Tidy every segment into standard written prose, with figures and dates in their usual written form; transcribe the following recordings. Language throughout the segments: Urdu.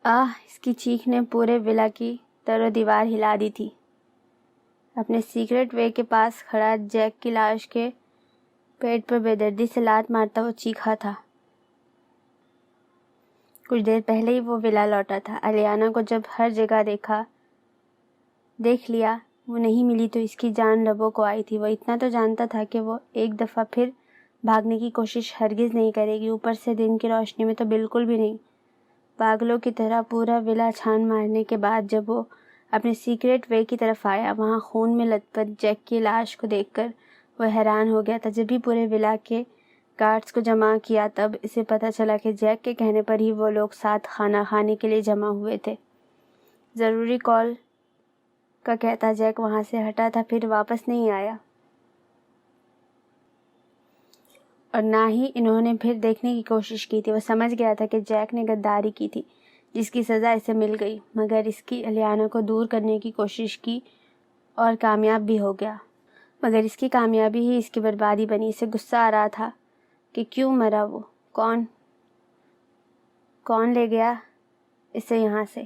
آہ! اس کی چیخ نے پورے ولا کی در و دیوار ہلا دی تھی۔ اپنے سیکرٹ وے کے پاس کھڑا جیک کی لاش کے پیٹ پر بے دردی سے لات مارتا وہ چیخا تھا۔ کچھ دیر پہلے ہی وہ ولا لوٹا تھا۔ الیانا کو جب ہر جگہ دیکھ لیا وہ نہیں ملی تو اس کی جان لبوں کو آئی تھی۔ وہ اتنا تو جانتا تھا کہ وہ ایک دفعہ پھر بھاگنے کی کوشش ہرگز نہیں کرے گی، اوپر سے دن کی روشنی میں تو بالکل بھی نہیں۔ پاگلوں کی طرح پورا ولا چھان مارنے کے بعد جب وہ اپنے سیکرٹ وے کی طرف آیا، وہاں خون میں لت پت جیک کی لاش کو دیکھ کر وہ حیران ہو گیا تھا۔ جب بھی پورے ولا کے گارڈز کو جمع کیا تب اسے پتہ چلا کہ جیک کے کہنے پر ہی وہ لوگ ساتھ کھانا کھانے کے لیے جمع ہوئے تھے۔ ضروری کال کا کہتا جیک وہاں سے ہٹا تھا، پھر واپس نہیں آیا، اور نہ ہی انہوں نے پھر دیکھنے کی کوشش کی تھی۔ وہ سمجھ گیا تھا کہ جیک نے غداری کی تھی جس کی سزا اسے مل گئی، مگر اس کی الیانا کو دور کرنے کی کوشش کی اور کامیاب بھی ہو گیا، مگر اس کی کامیابی ہی اس کی بربادی بنی۔ اسے غصہ آ رہا تھا کہ کیوں مرا وہ، کون لے گیا اسے یہاں سے،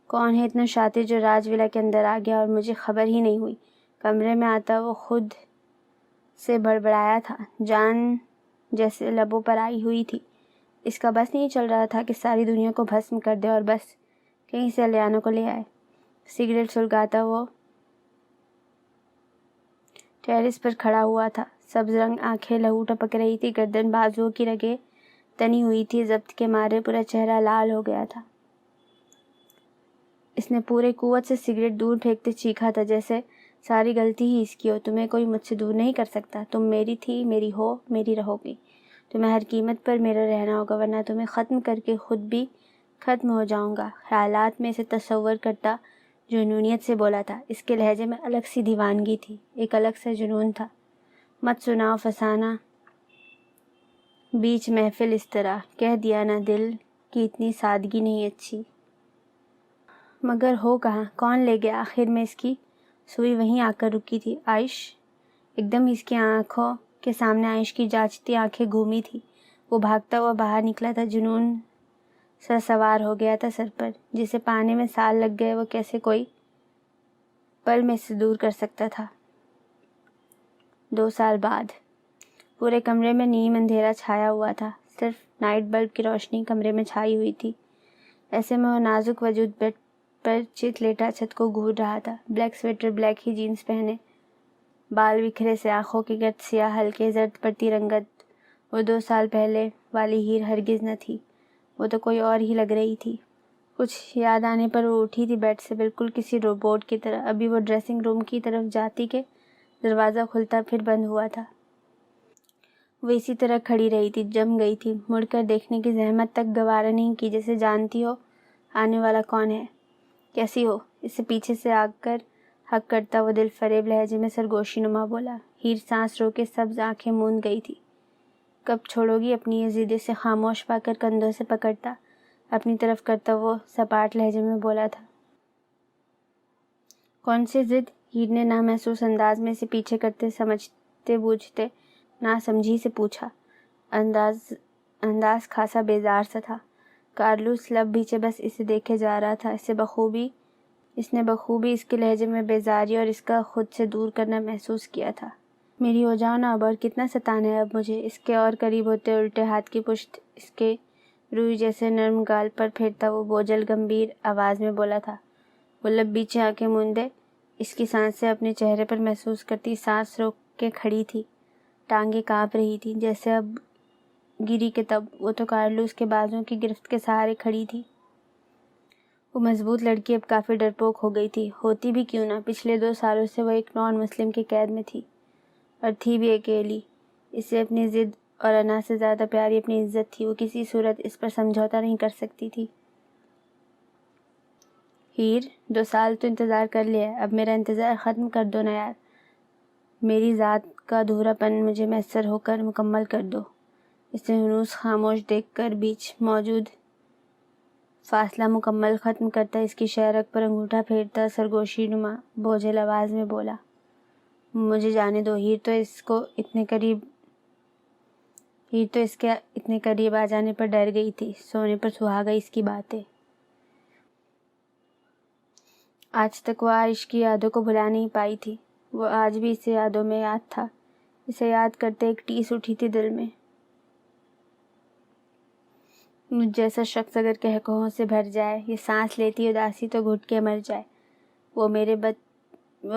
کون ہے اتنا شاطر جو راج ولا کے اندر آ گیا اور مجھے خبر ہی نہیں ہوئی۔ کمرے میں آتا وہ خود سے بڑبڑایا تھا، جان جیسے لبوں پر آئی ہوئی تھی۔ اس کا بس نہیں چل رہا تھا کہ ساری دنیا کو بھسم کر دے اور بس کہیں سے الیانا کو لے آئے۔ سگریٹ سلگاتا وہ ٹیرس پر کھڑا ہوا تھا۔ سبز رنگ آنکھیں لہو ٹپک رہی تھی، گردن بازوؤں کی رگیں تنی ہوئی تھی، ضبط کے مارے پورا چہرہ لال ہو گیا تھا۔ اس نے پورے قوت سے سگریٹ دور پھینکتے چیخا تھا جیسے ساری غلطی ہی اس کی ہو۔ تمہیں کوئی مجھ سے دور نہیں کر سکتا، تم میری تھی، میری ہو، میری رہو گی، تمہیں ہر قیمت پر میرا رہنا ہوگا ورنہ تمہیں ختم کر کے خود بھی ختم ہو جاؤں گا۔ خیالات میں اسے تصور کرتا جنونیت سے بولا تھا۔ اس کے لہجے میں الگ سی دیوانگی تھی، ایک الگ سا جنون تھا۔ مت سناؤ فسانہ بیچ محفل اس طرح، کہہ دیا نا دل کی اتنی سادگی نہیں اچھی۔ مگر ہو کہاں، کون لے گیا آخر میں؟ اس کی سوئی وہیں آ کر رکی تھی۔ عائش! ایک دم اس کی آنکھوں کے سامنے عائش کی جاچتی آنکھیں گھومی تھی۔ وہ بھاگتا ہوا باہر نکلا تھا، جنون سا سوار ہو گیا تھا سر پر۔ جسے پانے میں سال لگ گئے وہ کیسے کوئی پل میں سے دور کر سکتا تھا۔ 2 سال بعد پورے کمرے میں نیم اندھیرا چھایا ہوا تھا، صرف نائٹ بلب کی روشنی کمرے میں چھائی ہوئی تھی۔ ایسے میں وہ نازک وجود بیڈ پر چت لیٹا چھت کو گھور رہا تھا، بلیک سویٹر، بلیک ہی جینز پہنے، بال بکھرے سے، آنکھوں کی گرد سیاہ ہلکے زرد پڑتی رنگت۔ وہ 2 سال پہلے والی ہیر ہرگز نہ تھی، وہ تو کوئی اور ہی لگ رہی تھی۔ کچھ یاد آنے پر وہ اٹھی تھی بیڈ سے، بالکل کسی روبوٹ کی طرح۔ ابھی وہ ڈریسنگ روم کی طرف جاتی کہ دروازہ کھلتا پھر بند ہوا تھا۔ وہ اسی طرح کھڑی رہی تھی، جم گئی تھی، مڑ کر دیکھنے کی زحمت تک گوارا نہیں کی، جیسے جانتی ہو آنے والا کون ہے۔ کیسی ہو؟ اسے پیچھے سے آ کر حق کرتا وہ دل فریب لہجے میں سرگوشی نما بولا۔ ہیر سانس روکے سبز آنکھیں موند گئی تھی۔ کب چھوڑو گی اپنی یہ ضد؟ سے خاموش پا کر کندھوں سے پکڑتا اپنی طرف کرتا وہ سپاٹ لہجے میں بولا تھا۔ کون سی ضد؟ ہیر نے نامحسوس انداز میں اسے پیچھے کرتے سمجھتے بوجھتے ناسمجھی سے پوچھا۔ انداز خاصا بیزار سا تھا۔ کارلوس لب بھیچے بس اسے دیکھے جا رہا تھا۔ اس نے بخوبی اس کے لہجے میں بیزاری اور اس کا خود سے دور کرنا محسوس کیا تھا۔ میری ہو جاؤ نا اب، اور کتنا ستانا ہے اب مجھے؟ اس کے اور قریب ہوتے الٹے ہاتھ کی پشت اس کے روئی جیسے نرم گال پر پھیرتا وہ بوجھل گمبھیر آواز میں بولا تھا۔ وہ لب بیچے آنکھیں موندے اس کی سانسیں اپنے چہرے پر محسوس کرتی سانس روک کے کھڑی تھی، ٹانگیں کانپ رہی تھی جیسے اب گری کہ تب۔ وہ تو کارلوس کے بازوؤں کی گرفت کے سہارے کھڑی تھی۔ وہ مضبوط لڑکی اب کافی ڈرپوک ہو گئی تھی، ہوتی بھی کیوں نہ۔ پچھلے 2 سالوں سے وہ ایک نان مسلم کی قید میں تھی، اور تھی بھی اکیلی۔ اسے اپنی ضد اور انا سے زیادہ پیاری اپنی عزت تھی، وہ کسی صورت اس پر سمجھوتا نہیں کر سکتی تھی۔ ہیر، 2 سال تو انتظار کر لیا ہے، اب میرا انتظار ختم کر دو نا یار، میری ذات کا ادھورا پن مجھے میسر ہو کر مکمل کر دو۔ اسے ہنوز خاموش دیکھ کر بیچ موجود فاصلہ مکمل ختم کرتا اس کی شہرگ پر انگوٹھا پھیرتا سرگوشی نما بوجھل آواز میں بولا، مجھے جانے دو۔ ہیر تو اس کے اتنے قریب آ جانے پر ڈر گئی تھی، سونے پر سہا گئی اس کی باتیں۔ آج تک وہ عائش کی یادوں کو بھلا نہیں پائی تھی۔ وہ آج بھی اسے یادوں میں یاد تھا۔ اسے یاد کرتے ایک ٹیس اٹھی تھی دل میں۔ مجھ جیسا شخص اگر قہقہوں سے بھر جائے، یہ سانس لیتی اداسی تو گھٹ کے مر جائے، وہ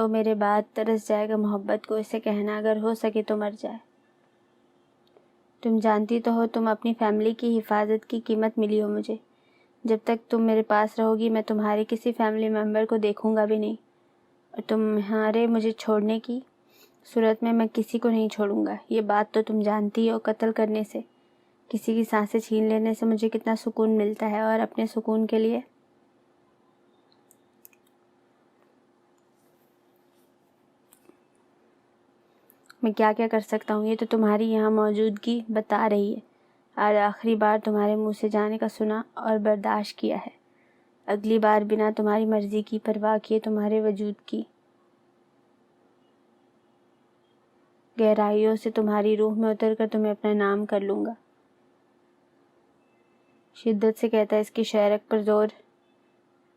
میرے بعد ترس جائے گا محبت کو، اسے کہنا اگر ہو سکے تو مر جائے۔ تم جانتی تو ہو تم اپنی فیملی کی حفاظت کی قیمت ملی ہو مجھے۔ جب تک تم میرے پاس رہو گی میں تمہارے کسی فیملی ممبر کو دیکھوں گا بھی نہیں، اور تمہارے مجھے چھوڑنے کی صورت میں کسی کو نہیں چھوڑوں گا۔ یہ بات تو تم جانتی ہو قتل کرنے سے، کسی کی سانسیں چھین لینے سے مجھے کتنا سکون ملتا ہے، اور اپنے سکون کے لیے میں کیا کیا کر سکتا ہوں، یہ تو تمہاری یہاں موجودگی بتا رہی ہے۔ آج آخری بار تمہارے منہ سے جانے کا سنا اور برداشت کیا ہے، اگلی بار بنا تمہاری مرضی کی پرواہ کیے تمہارے وجود کی گہرائیوں سے تمہاری روح میں اتر کر تمہیں اپنا نام کر لوں گا۔ شدت سے کہتا اس کی شہرک پر زور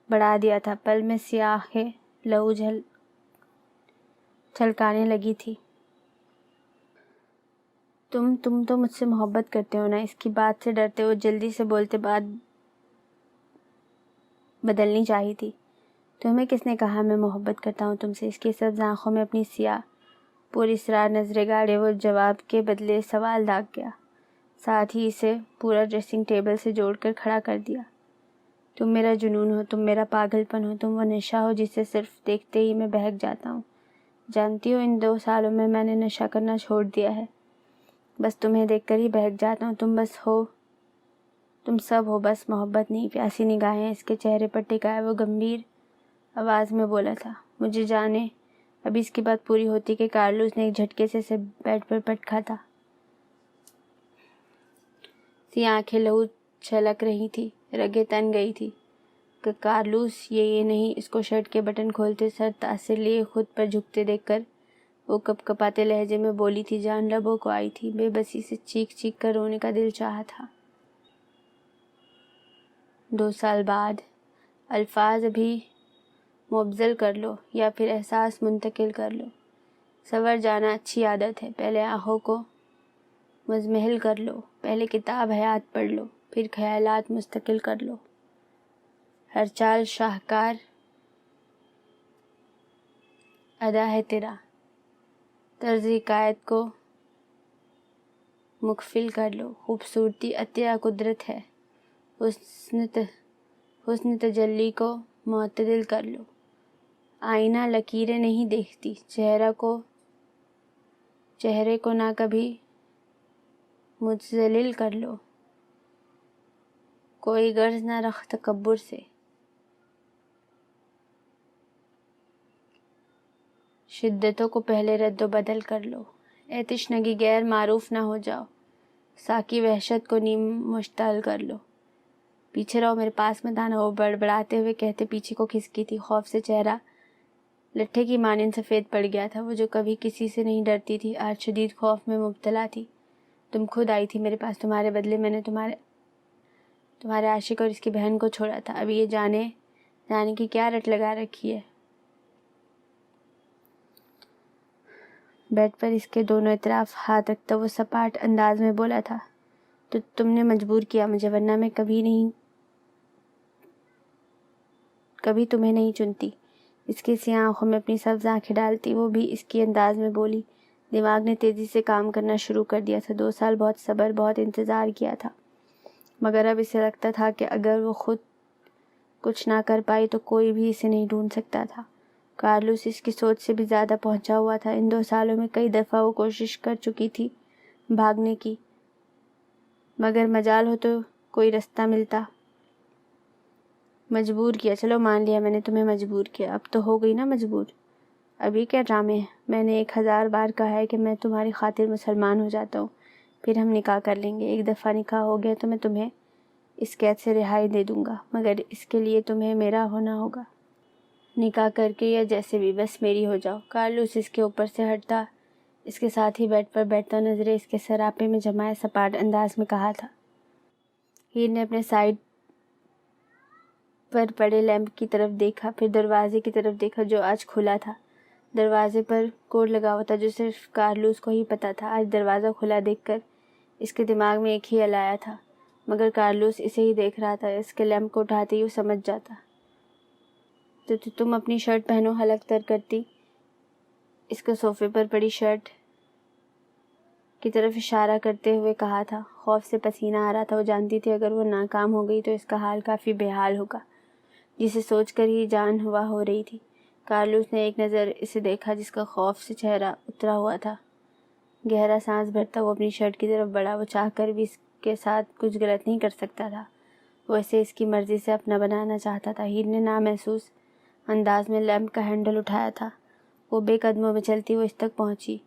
بڑھا دیا تھا، پل میں سیاہ لہو چھلکانے لگی تھی۔ تم تو مجھ سے محبت کرتے ہو نا؟ اس کی بات سے ڈرتے وہ جلدی سے بولتے بات بدلنی چاہی تھی۔ تمہیں کس نے کہا میں محبت کرتا ہوں تم سے؟ اس کی سبز آنکھوں میں اپنی سیاہ پوری اسرار نظریں گاڑے وہ جواب کے بدلے سوال داغ گیا، ساتھ ہی اسے پورا ڈریسنگ ٹیبل سے جوڑ کر کھڑا کر دیا۔ تم میرا جنون ہو، تم میرا پاگل پن ہو، تم وہ نشہ ہو جسے صرف دیکھتے ہی میں بہک جاتا ہوں۔ جانتی ہو ان 2 سالوں میں نے نشہ کرنا چھوڑ دیا ہے، بس تمہیں دیکھ کر ہی بہک جاتا ہوں۔ تم سب ہو، بس محبت نہیں۔ پیاسی نگاہیں اس کے چہرے پر ٹکائے وہ گمبھیر آواز میں بولا تھا۔ مجھے جانے ابھی اس کی بات پوری ہوتی کہ کارلوس نے ایک جھٹکے سے اسے بیڈ پر پٹکا تھا۔ سی آنکھیں لہو چھلک رہی تھی، رگیں تن گئی تھی کہ کارلوس یہ نہیں۔ اس کو شرٹ کے بٹن کھولتے سر تاثر لیے خود پر جھکتے دیکھ کر وہ کپ کپاتے لہجے میں بولی تھی، جان لبوں کو آئی تھی، بے بسی سے چیخ چیخ کر رونے کا دل چاہا تھا۔ 2 سال بعد الفاظ ابھی مبذل کر لو یا پھر احساس منتقل کر لو۔ سنور جانا اچھی عادت ہے۔ پہلے آنکھوں کو مزمحل کر لو، پہلے کتاب حیات پڑھ لو، پھر خیالات مستقل کر لو۔ ہر چال شاہکار ادا ہے تیرا، طرز حکایت کو مکفل کر لو۔ خوبصورتی عطیہ قدرت ہے، حسن تجلی کو معتدل کر لو۔ آئینہ لکیریں نہیں دیکھتی، چہرے کو نہ کبھی متذلل کر لو۔ کوئی غرض نہ رکھ تکبر سے، شدتوں کو پہلے رد و بدل کر لو۔ اے تشنگی غیر معروف نہ ہو جاؤ، ساقی وحشت کو نیم مشتعل کر لو۔ پیچھے رہو، میرے پاس مت آنا، وہ بڑبڑاتے ہوئے کہتے پیچھے کو کھسکی تھی۔ خوف سے چہرہ لٹھے کی مانند سفید پڑ گیا تھا۔ وہ جو کبھی کسی سے نہیں ڈرتی تھی آج شدید خوف میں مبتلا تھی۔ تم خود آئی تھی میرے پاس، تمہارے بدلے میں نے تمہارے عاشق اور اس کی بہن کو چھوڑا تھا۔ اب یہ جانے کی کیا رٹ لگا رکھی ہے؟ بیڈ پر اس کے دونوں اطراف ہاتھ رکھتا وہ سپاٹ انداز میں بولا تھا، تو تم نے مجبور کیا مجھے، ورنہ میں کبھی تمہیں نہیں چنتی۔ اس کی سیاہ آنکھوں میں اپنی سبز آنکھیں ڈالتی وہ بھی اس کی انداز میں بولی۔ دماغ نے تیزی سے کام کرنا شروع کر دیا تھا۔ 2 سال بہت صبر، بہت انتظار کیا تھا، مگر اب اسے لگتا تھا کہ اگر وہ خود کچھ نہ کر پائی تو کوئی بھی اسے نہیں ڈھونڈ سکتا تھا۔ کارلوس اس کی سوچ سے بھی زیادہ پہنچا ہوا تھا۔ ان 2 سالوں میں کئی دفعہ وہ کوشش کر چکی تھی بھاگنے کی، مگر مجال ہو تو کوئی رستہ ملتا۔ مجبور کیا، چلو مان لیا میں نے تمہیں مجبور کیا، اب تو ہو گئی نا مجبور۔ اب یہ کیا ڈرامے ہیں؟ میں نے 1000 بار کہا ہے کہ میں تمہاری خاطر مسلمان ہو جاتا ہوں، پھر ہم نکاح کر لیں گے۔ ایک دفعہ نکاح ہو گیا تو میں تمہیں اس قید سے رہائی دے دوں گا، مگر اس کے لیے تمہیں میرا ہونا ہوگا۔ نکاح کر کے یا جیسے بھی، بس میری ہو جاؤ۔ کارلوس اس کے اوپر سے ہٹتا، اس کے ساتھ ہی بیڈ پر بیٹھتا، نظریں اس کے سراپے میں جمائے سپاٹ انداز میں کہا تھا۔ ہیر نے اپنے سائیڈ پر پڑے لیمپ کی طرف دیکھا، پھر دروازے کی طرف دیکھا جو آج کھلا تھا۔ دروازے پر کوڈ لگا ہوا تھا جو صرف کارلوس کو ہی پتہ تھا۔ آج دروازہ کھلا دیکھ کر اس کے دماغ میں ایک ہی خیال آیا تھا، مگر کارلوس اسے ہی دیکھ رہا تھا۔ اس کے لیمپ کو اٹھاتے ہی وہ سمجھ جاتا۔ تو تم اپنی شرٹ پہنو، حلق تر کرتی اس کو صوفے پر پڑی شرٹ کی طرف اشارہ کرتے ہوئے کہا تھا۔ خوف سے پسینہ آ رہا تھا۔ وہ جانتی تھی اگر وہ ناکام ہو گئی تو اس کا حال کافی بے حال ہوگا، جسے سوچ کر ہی جان ہوا ہو رہی تھی۔ کارلوس نے ایک نظر اسے دیکھا جس کا خوف سے چہرہ اترا ہوا تھا۔ گہرا سانس بھرتا وہ اپنی شرٹ کی طرف بڑھا۔ وہ چاہ کر بھی اس کے ساتھ کچھ غلط نہیں کر سکتا تھا۔ وہ اسے اس کی مرضی سے اپنا بنانا چاہتا تھا۔ ہیر نے نامحسوس انداز میں لیمپ کا ہینڈل اٹھایا تھا۔ وہ بے قدموں میں چلتی وہ اس تک پہنچی۔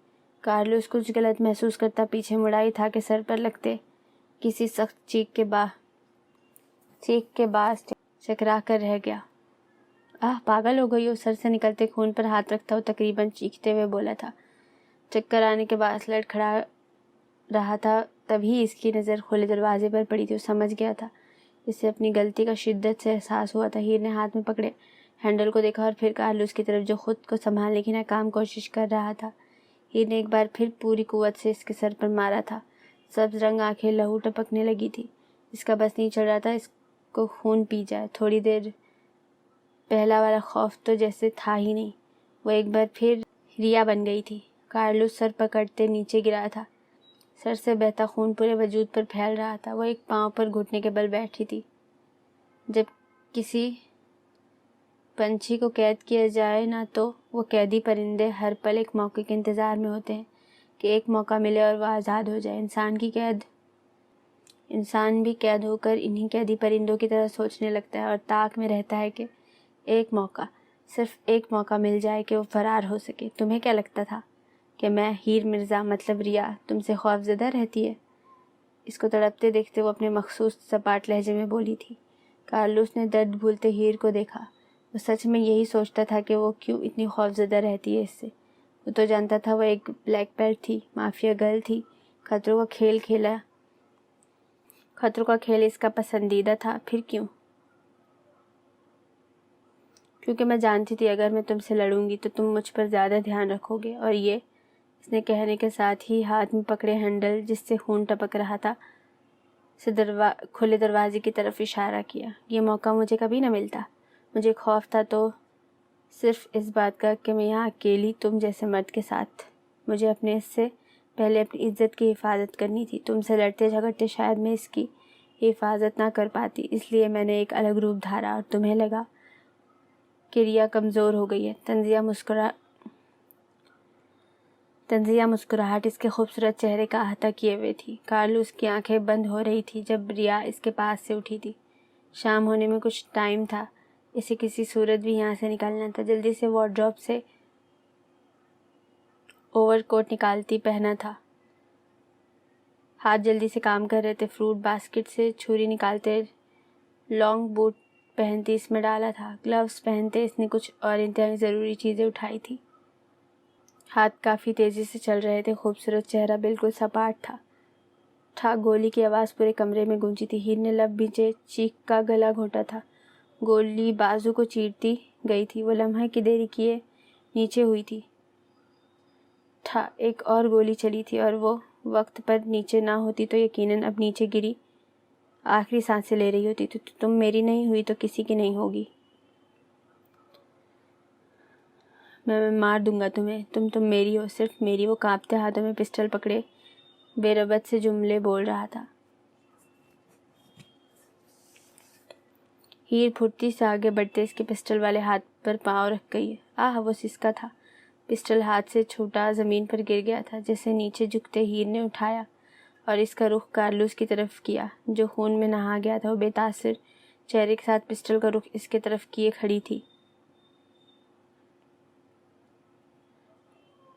کارلوس کچھ غلط محسوس کرتا پیچھے مڑا ہی تھا کہ سر پر لگتے کسی سخت چیخ کے باعث چکرا کر رہ گیا۔ پاگل ہو گئی ہو؟ سر سے نکلتے خون پر ہاتھ رکھتا وہ تقریباً چیختے ہوئے بولا تھا۔ چکر آنے کے باعث لڑکھڑا رہا تھا، تبھی اس کی نظر کھلے دروازے پر پڑی تھی۔ وہ سمجھ گیا تھا، اسے اپنی غلطی کا شدت سے احساس ہوا تھا۔ ہیر نے ہاتھ میں پکڑے ہینڈل کو دیکھا اور پھر کارلوس کی طرف جو خود کو سنبھالنے کی ناکام کوشش کر رہا تھا۔ ہیر نے ایک بار پھر پوری قوت سے اس کے سر پر مارا تھا۔ سبز رنگ آنکھیں لہو ٹپکنے لگی تھی۔ اس کا بس نہیں چڑھ رہا تھا اس کو خون پی جائے۔ تھوڑی دیر پہلا والا خوف تو جیسے تھا ہی نہیں۔ وہ ایک بار پھر ریا بن گئی تھی۔ کارلوس سر پکڑتے نیچے گرا تھا۔ سر سے بہتا خون پورے وجود پر پھیل رہا تھا۔ وہ ایک پاؤں پر گھٹنے کے بل بیٹھی تھی۔ جب کسی پنچھی کو قید کیا جائے نا تو وہ قیدی پرندے ہر پل ایک موقع کے انتظار میں ہوتے ہیں کہ ایک موقع ملے اور وہ آزاد ہو جائے۔ انسان بھی قید ہو کر انہی قیدی پرندوں کی طرح سوچنے لگتا ہے اور طاق میں رہتا ہے کہ ایک موقع، صرف ایک موقع مل جائے کہ وہ فرار ہو سکے۔ تمہیں کیا لگتا تھا کہ میں ہیر مرزا مطلب ریا تم سے خوف زدہ رہتی ہے؟ اس کو تڑپتے دیکھتے وہ اپنے مخصوص سپاٹ لہجے میں بولی تھی۔ کارلوس نے درد بھولتے ہیر کو دیکھا۔ وہ سچ میں یہی سوچتا تھا کہ وہ کیوں اتنی خوف زدہ رہتی ہے اس سے۔ وہ تو جانتا تھا وہ ایک بلیک بیلٹ تھی، مافیا گرل تھی، خطروں کا کھیل اس کا پسندیدہ تھا۔ پھر کیوں؟ کیونکہ میں جانتی تھی اگر میں تم سے لڑوں گی تو تم مجھ پر زیادہ دھیان رکھو گے، اور یہ اس نے کہنے کے ساتھ ہی ہاتھ میں پکڑے ہینڈل جس سے خون ٹپک رہا تھا سے کھلے دروازے کی طرف اشارہ کیا۔ یہ موقع مجھے کبھی نہ ملتا۔ مجھے خوف تھا تو صرف اس بات کا کہ میں یہاں اکیلی تم جیسے مرد کے ساتھ۔ مجھے اپنے اس سے پہلے اپنی عزت کی حفاظت کرنی تھی۔ تم سے لڑتے جھگڑتے شاید میں اس کی حفاظت نہ کر پاتی، اس لیے میں نے ایک الگ روپ دھارا اور تمہیں لگا کہ ریا کمزور ہو گئی ہے۔ تنزیہ مسکراہٹ اس کے خوبصورت چہرے کا احاطہ کیے ہوئے تھی۔ کارلوس کی آنکھیں بند ہو رہی تھی جب ریا اس کے پاس سے اٹھی تھی۔ شام ہونے میں کچھ ٹائم تھا، اسے کسی صورت بھی یہاں سے نکلنا تھا۔ جلدی سے وارڈروب سے اوور کوٹ نکالتی پہنا تھا۔ ہاتھ جلدی سے کام کر رہے تھے۔ فروٹ باسکٹ سے چھری نکالتے لانگ بوٹ پہنتی اس میں ڈالا تھا۔ گلوز پہنتے اس نے کچھ اور انتہائی ضروری چیزیں اٹھائی تھی۔ ہاتھ کافی تیزی سے چل رہے تھے۔ خوبصورت چہرہ بالکل سپاٹ تھا۔ ٹھاک گولی کی آواز پورے کمرے میں گونجی تھی۔ ہیر نے لب بھیجے چیخ کا گلا گھونٹا تھا۔ گولی بازو کو چیرتی گئی تھی۔ وہ لمحے کی دیری کیے نیچے ہوئی تھی۔ ایک اور گولی چلی تھی اور وہ وقت پر نیچے نہ ہوتی تو یقیناً اب نیچے گری آخری سانسیں لے رہی ہوتی۔ تو تم میری نہیں ہوئی تو کسی کی نہیں ہوگی۔ میں مار دوں گا تمہیں۔ تم میری ہو، صرف میری۔ وہ کانپتے ہاتھوں میں پسٹل پکڑے بے رغبت سے جملے بول رہا تھا۔ ہیر پھرتی سے آگے بڑھتے اس کے پسٹل والے ہاتھ پر پاؤں رکھ گئی۔ وہ سسکا تھا۔ پسٹل ہاتھ سے چھوٹا زمین پر گر گیا تھا، جسے نیچے جھکتے ہیر نے اٹھایا اور اس کا رخ کارلوس کی طرف کیا جو خون میں نہا گیا تھا۔ وہ بے تاثر چہرے کے ساتھ پسٹل کا رخ اس کے طرف کیے کھڑی تھی۔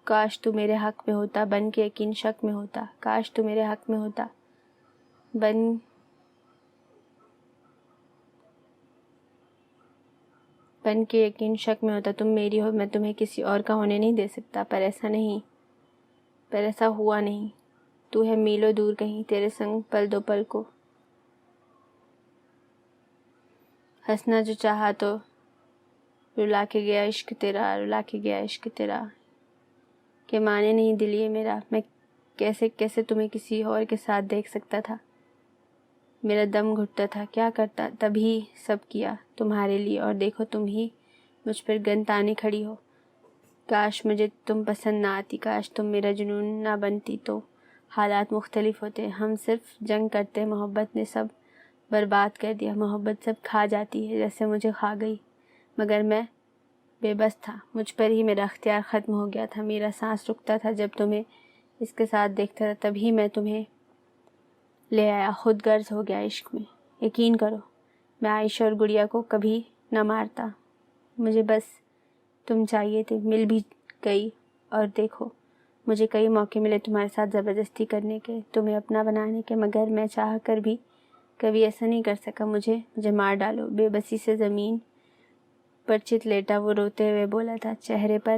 کاش تو میرے حق میں ہوتا، بن کے یقین شک میں ہوتا۔ کاش تو میرے حق میں ہوتا، بن کے یقین شک میں ہوتا۔ تم میری ہو، میں تمہیں کسی اور کا ہونے نہیں دے سکتا۔ پر ایسا ہوا نہیں۔ تو ہے میلوں دور کہیں، تیرے سنگ پل دو پل کو۔ ہنسنا جو چاہا تو رلا کے گیا عشق تیرا، رلا کے گیا عشق تیرا، کہ مانے نہیں دل یہ میرا، میں کیسے کیسے تمہیں کسی اور کے ساتھ دیکھ سکتا تھا، میرا دم گھٹتا تھا، کیا کرتا، تبھی سب کیا تمہارے لیے، اور دیکھو تم ہی مجھ پر گن تانے کھڑی ہو۔ کاش مجھے تم پسند نہ آتی، کاش تم میرا جنون نہ بنتی، تو حالات مختلف ہوتے، ہم صرف جنگ کرتے، محبت نے سب برباد کر دیا، محبت سب کھا جاتی ہے جیسے مجھے کھا گئی، مگر میں بے بس تھا، مجھ پر ہی میرا اختیار ختم ہو گیا تھا، میرا سانس رکتا تھا جب تمہیں اس کے ساتھ دیکھتا تھا، تبھی میں تمہیں لے آیا، خود غرض ہو گیا عشق میں۔ یقین کرو میں عائشہ اور گڑیا کو کبھی نہ مارتا، مجھے بس تم چاہیے تھے، مل بھی گئی، اور دیکھو مجھے کئی موقع ملے تمہارے ساتھ زبردستی کرنے کے، تمہیں اپنا بنانے کے، مگر میں چاہ کر بھی کبھی ایسا نہیں کر سکا، مجھے مار ڈالو۔ بے بسی سے زمین پر چت لیٹا وہ روتے ہوئے بولا تھا، چہرے پر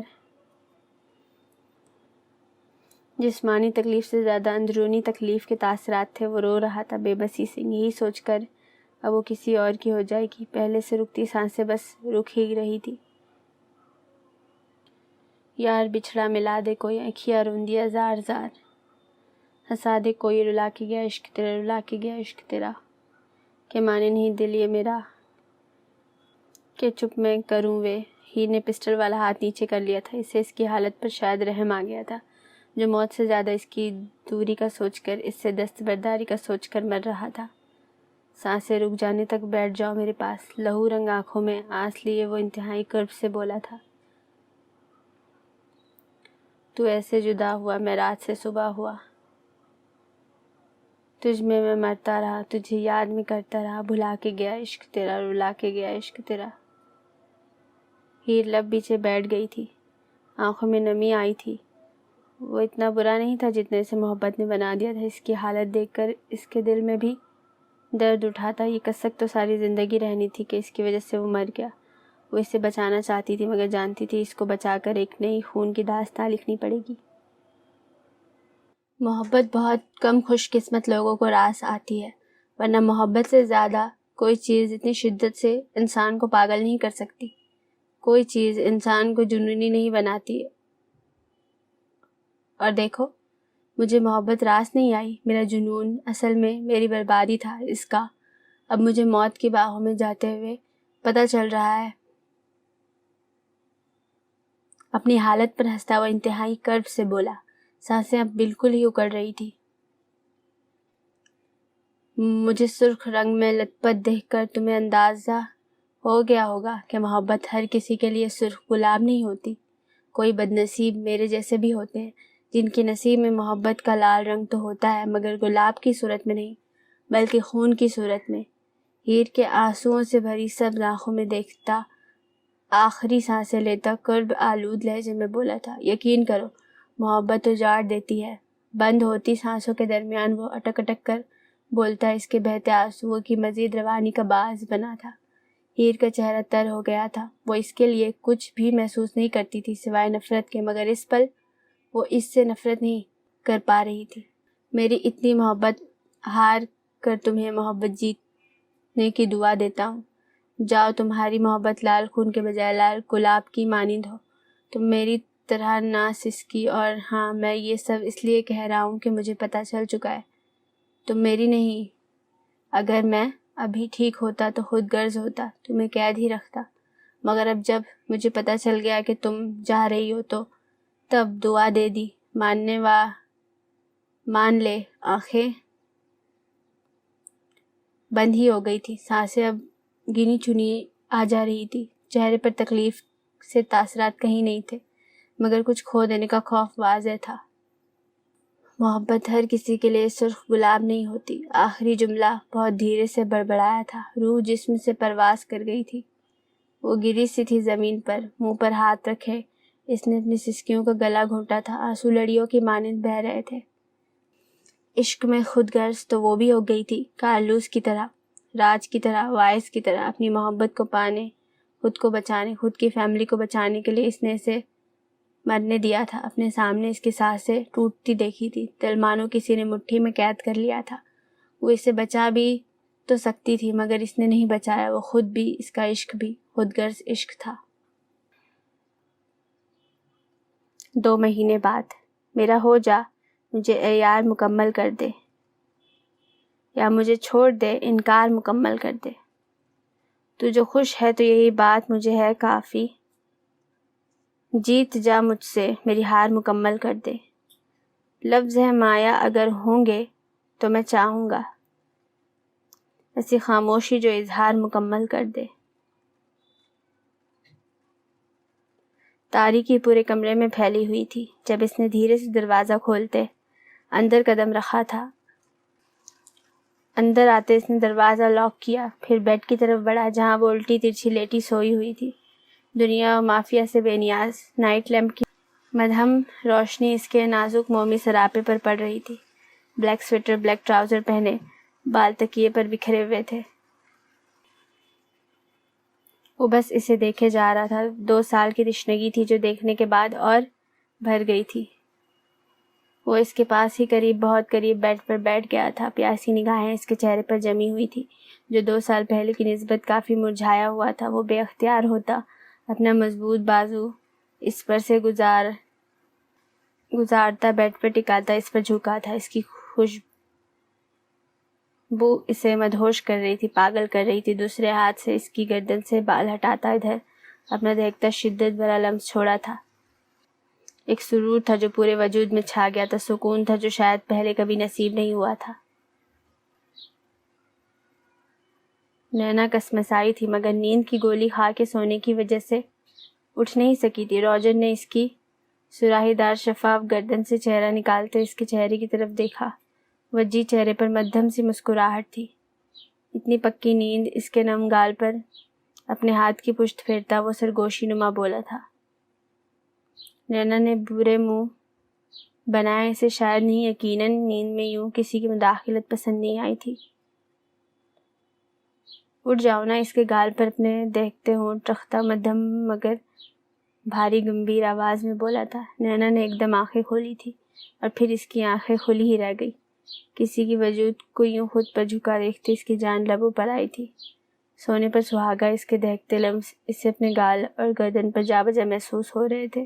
جسمانی تکلیف سے زیادہ اندرونی تکلیف کے تاثرات تھے، وہ رو رہا تھا بے بسی سے، یہی سوچ کر اب وہ کسی اور کی ہو جائے گی، پہلے سے رکتی سانسیں بس رک ہی رہی تھی۔ یار بچھڑا ملا دے کوئی، آنکھیاں روندیا زار زار، ہنسا دے کوئی، رلا کے گیا عشق تیرا، رلا کے گیا عشق تیرا، کہ مانے نہیں دل یہ میرا، کہ چپ میں کروں وے۔ ہیر نے پسٹل والا ہاتھ نیچے کر لیا تھا، اسے اس کی حالت پر شاید رحم آ گیا تھا، جو موت سے زیادہ اس کی دوری کا سوچ کر، اس سے دستبرداری کا سوچ کر مر رہا تھا۔ سانسیں رک جانے تک بیٹھ جاؤ میرے پاس، لہو رنگ آنکھوں میں آنس لیے وہ انتہائی کرب سے بولا تھا، تو ایسے جدا ہوا میں رات سے صبح ہوا، تجھ میں مرتا رہا، تجھے یاد میں کرتا رہا، بھلا کے گیا عشق تیرا، رلا کے گیا عشق تیرا۔ ہیر لب پیچھے بیٹھ گئی تھی، آنکھوں میں نمی آئی تھی، وہ اتنا برا نہیں تھا جتنے سے محبت نے بنا دیا تھا، اس کی حالت دیکھ کر اس کے دل میں بھی درد اٹھا تھا، یہ کسک تو ساری زندگی رہنی تھی کہ اس کی وجہ سے وہ مر گیا، وہ اسے بچانا چاہتی تھی مگر جانتی تھی اس کو بچا کر ایک نئی خون کی داستان لکھنی پڑے گی۔ محبت بہت کم خوش قسمت لوگوں کو راس آتی ہے، ورنہ محبت سے زیادہ کوئی چیز اتنی شدت سے انسان کو پاگل نہیں کر سکتی، کوئی چیز انسان کو جنونی نہیں بناتی۔ اور دیکھو مجھے محبت راس نہیں آئی، میرا جنون اصل میں میری بربادی تھا، اس کا اب مجھے موت کی باہوں میں جاتے ہوئے پتہ چل رہا ہے۔ اپنی حالت پر ہنستا ہوا انتہائی کرب سے بولا، سانسیں اب بالکل ہی اکڑ رہی تھی۔ مجھے سرخ رنگ میں لت پت دیکھ کر تمہیں اندازہ ہو گیا ہوگا کہ محبت ہر کسی کے لیے سرخ گلاب نہیں ہوتی، کوئی بدنصیب میرے جیسے بھی ہوتے ہیں جن کے نصیب میں محبت کا لال رنگ تو ہوتا ہے مگر گلاب کی صورت میں نہیں بلکہ خون کی صورت میں۔ ہیر کے آنسوؤں سے بھری سب آنکھوں میں دیکھتا، آخری سانسیں لیتا کرب آلود لہجے میں بولا تھا، یقین کرو محبت اجاڑ دیتی ہے۔ بند ہوتی سانسوں کے درمیان وہ اٹک اٹک کر بولتا، اس کے بہتے آنسوؤں کی مزید روانی کا باعث بنا تھا۔ ہیر کا چہرہ تر ہو گیا تھا، وہ اس کے لیے کچھ بھی محسوس نہیں کرتی تھی سوائے نفرت کے، مگر اس پل وہ اس سے نفرت نہیں کر پا رہی تھی۔ میری اتنی محبت ہار کر تمہیں محبت جیتنے کی دعا دیتا ہوں، جاؤ تمہاری محبت لال خون کے بجائے لال گلاب کی مانند ہو، تم میری طرح نہ سسکی، اور ہاں میں یہ سب اس لیے کہہ رہا ہوں کہ مجھے پتہ چل چکا ہے تم میری نہیں، اگر میں ابھی ٹھیک ہوتا تو خود غرض ہوتا، تمہیں قید ہی رکھتا، مگر اب جب مجھے پتہ چل گیا کہ تم جا رہی ہو تو تب دعا دے دی، مان لے۔ آنکھیں بند ہی ہو گئی تھی، سانسیں اب گنی چنی آ جا رہی تھی، چہرے پر تکلیف سے تاثرات کہیں نہیں تھے مگر کچھ کھو دینے کا خوف واضح تھا۔ محبت ہر کسی کے لیے سرخ گلاب نہیں ہوتی، آخری جملہ بہت دھیرے سے بڑبڑایا تھا، روح جسم سے پرواز کر گئی تھی، وہ گری سی تھی زمین پر، منہ پر ہاتھ رکھے اس نے اپنی سسکیوں کا گلا گھونٹا تھا، آنسو لڑیوں کی مانند بہہ رہے تھے۔ عشق میں خود غرض تو وہ بھی ہو گئی تھی، کارلوس کی طرح، راج کی طرح، وائس کی طرح، اپنی محبت کو پانے، خود کو بچانے، خود کی فیملی کو بچانے کے لیے اس نے اسے مرنے دیا تھا، اپنے سامنے اس کی سانسیں ٹوٹتی دیکھی تھی، دل مانو کسی نے مٹھی میں قید کر لیا تھا، وہ اسے بچا بھی تو سکتی تھی مگر اس نے نہیں بچایا، وہ خود بھی، اس کا عشق بھی خود غرض عشق تھا۔ 2 مہینے بعد، میرا ہو جا، مجھے اے یار مکمل کر دے، یا مجھے چھوڑ دے، انکار مکمل کر دے۔ تو جو خوش ہے تو یہی بات مجھے ہے کافی، جیت جا مجھ سے، میری ہار مکمل کر دے۔ لفظ ہے مایا اگر ہوں گے تو میں چاہوں گا، ایسی خاموشی جو اظہار مکمل کر دے۔ تاریکی پورے کمرے میں پھیلی ہوئی تھی جب اس نے دھیرے سے دروازہ کھولتے اندر قدم رکھا تھا۔ اندر آتے اس نے دروازہ لاک کیا، پھر بیڈ کی طرف بڑھا جہاں وہ الٹی ترچھی لیٹی سوئی ہوئی تھی، دنیا و مافیا سے بے نیاز۔ نائٹ لیمپ کی مدھم روشنی اس کے نازک مومی سراپے پر پڑ رہی تھی۔ بلیک سویٹر، بلیک ٹراؤزر پہنے، بال تکیے پر بکھرے ہوئے تھے۔ وہ بس اسے دیکھے جا رہا تھا۔ 2 سال کی تشنگی تھی جو دیکھنے کے بعد اور بھر گئی تھی۔ وہ اس کے پاس ہی قریب، بہت قریب بیڈ پر بیٹھ گیا تھا۔ پیاسی نگاہیں اس کے چہرے پر جمی ہوئی تھی جو 2 سال پہلے کی نسبت کافی مرجھایا ہوا تھا۔ وہ بے اختیار ہوتا اپنا مضبوط بازو اس پر سے گزارتا، بیڈ پر ٹکاتا، اس پر جھکا تھا۔ اس کی خوشبو اسے مدہوش کر رہی تھی، پاگل کر رہی تھی۔ دوسرے ہاتھ سے اس کی گردن سے بال ہٹاتا ادھر اپنا دہکتا شدت بھرا لمس چھوڑا تھا۔ ایک سرور تھا جو پورے وجود میں چھا گیا تھا، سکون تھا جو شاید پہلے کبھی نصیب نہیں ہوا تھا۔ نینا کسمسائی تھی مگر نیند کی گولی کھا کے سونے کی وجہ سے اٹھ نہیں سکی تھی۔ روجر نے اس کی سراہی دار شفاف گردن سے چہرہ نکالتے اس کے چہرے کی طرف دیکھا۔ وجی چہرے پر مدھم سی مسکراہٹ تھی۔ اتنی پکی نیند، اس کے نم گال پر اپنے ہاتھ کی پشت پھیرتا وہ سرگوشی نما بولا تھا۔ نینا نے برے منہ بنائے، اسے شاید نہیں، یقیناً نیند میں یوں کسی کی مداخلت پسند نہیں آئی تھی۔ اٹھ جاؤ نا، اس کے گال پر اپنے دیکھتے ہونٹ رکھتا مدھم مگر بھاری گمبھیر آواز میں بولا تھا۔ نینا نے ایک دم آنکھیں کھولی تھی اور پھر اس کی آنکھیں کھلی ہی رہ گئی۔ کسی کی وجود کو یوں خود پر جھکا دیکھتے اس کی جان لبوں پر آئی تھی۔ سونے پر سہاگا، اس کے دہکتے لمس اسے اپنے گال اور گردن پر جا بجا محسوس ہو رہے تھے۔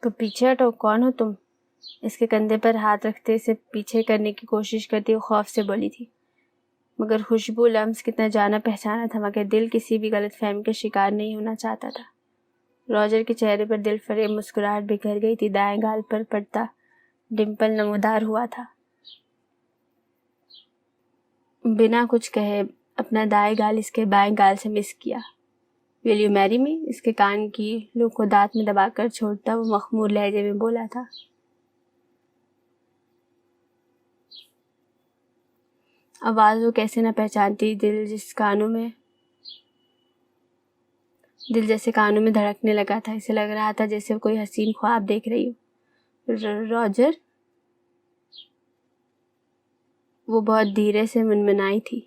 تو پیچھے ہٹو، کون ہو تم؟ اس کے کندھے پر ہاتھ رکھتے اسے پیچھے کرنے کی کوشش کرتی وہ خوف سے بولی تھی، مگر خوشبو، لمس کتنا جانا پہچانا تھا مگر دل کسی بھی غلط فہمی کا شکار نہیں ہونا چاہتا تھا۔ روجر کے چہرے پر دل فریب مسکراہٹ بکھر گئی تھی، دائیں گال پر پڑتا ڈمپل نمودار ہوا تھا۔ بنا کچھ کہے اپنا دائیں گال اس کے بائیں گال سے مس کیا۔ "Will you marry me?" اس کے کان کی لو کو دانت میں دبا کر چھوڑتا وہ مخمور لہجے میں بولا تھا۔ آواز وہ کیسے نہ پہچانتی، دل جیسے کانوں میں دھڑکنے لگا تھا۔ اسے لگ رہا تھا جیسے وہ کوئی حسین خواب دیکھ رہی ہو۔ روجر؟ وہ بہت دھیرے سے منمنائی تھی۔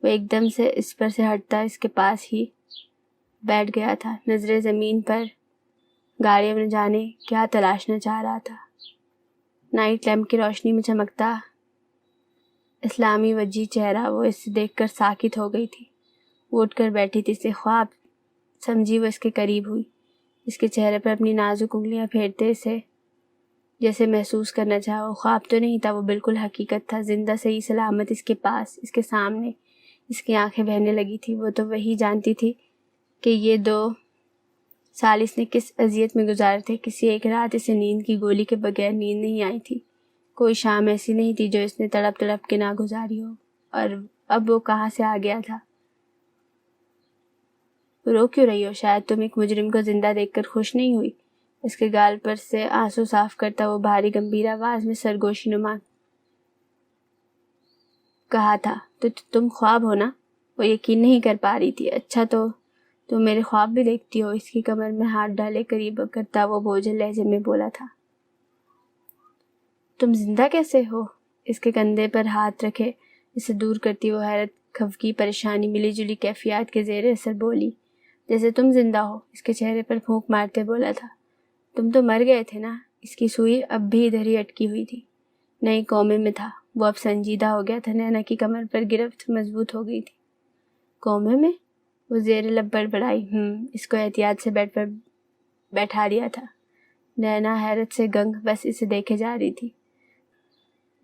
وہ ایک دم سے اس پر سے ہٹتا اس کے پاس ہی بیٹھ گیا تھا، نظریں زمین پر گاڑی میں جانے کیا تلاشنا چاہ رہا تھا۔ نائٹ لیمپ کی روشنی میں چمکتا اسلامی وجی چہرہ، وہ اسے دیکھ کر ساکت ہو گئی تھی۔ وہ اٹھ کر بیٹھی تھی، اسے خواب سمجھی وہ اس کے قریب ہوئی، اس کے چہرے پر اپنی نازک انگلیاں پھیرتے اسے جیسے محسوس کرنا چاہا۔ وہ خواب تو نہیں تھا، وہ بالکل حقیقت تھا، زندہ صحیح سلامت اس کے پاس، اس کے سامنے۔ اس کی آنکھیں بہنے لگی تھی۔ وہ تو وہی جانتی تھی کہ یہ 2 سال اس نے کس اذیت میں گزارے تھے۔ کسی ایک رات اسے نیند کی گولی کے بغیر نیند نہیں آئی تھی۔ کوئی شام ایسی نہیں تھی جو اس نے تڑپ تڑپ کے نہ گزاری ہو، اور اب وہ کہاں سے آ گیا تھا۔ رو کیوں رہی ہو؟ شاید تم ایک مجرم کو زندہ دیکھ کر خوش نہیں ہوئی؟ اس کے گال پر سے آنسو صاف کرتا وہ بھاری گمبھیر آواز میں سرگوشی نما کہا تھا۔ تو تم خواب ہو نا؟ وہ یقین نہیں کر پا رہی تھی۔ اچھا تو تم میرے خواب بھی دیکھتی ہو؟ اس کی کمر میں ہاتھ ڈالے قریب کرتا وہ بوجھل لہجے میں بولا تھا۔ تم زندہ کیسے ہو؟ اس کے کندھے پر ہاتھ رکھے اسے دور کرتی وہ حیرت، خفگی، پریشانی ملی جلی کیفیات کے زیر اثر بولی، جیسے تم زندہ ہو۔ اس کے چہرے پر پھونک مارتے بولا تھا، تم تو مر گئے تھے نا؟ اس کی سوئی اب بھی ادھر ہی اٹکی ہوئی تھی، نئی قومے میں تھا۔ وہ اب سنجیدہ ہو گیا تھا۔ نینا کی کمر پر گرفت مضبوط ہو گئی تھی۔ کومے میں؟ وہ زیر لب بڑبڑائی۔ اس کو احتیاط سے بیڈ پر بیٹھا لیا تھا۔ نینا حیرت سے گنگ بس اسے دیکھے جا رہی تھی۔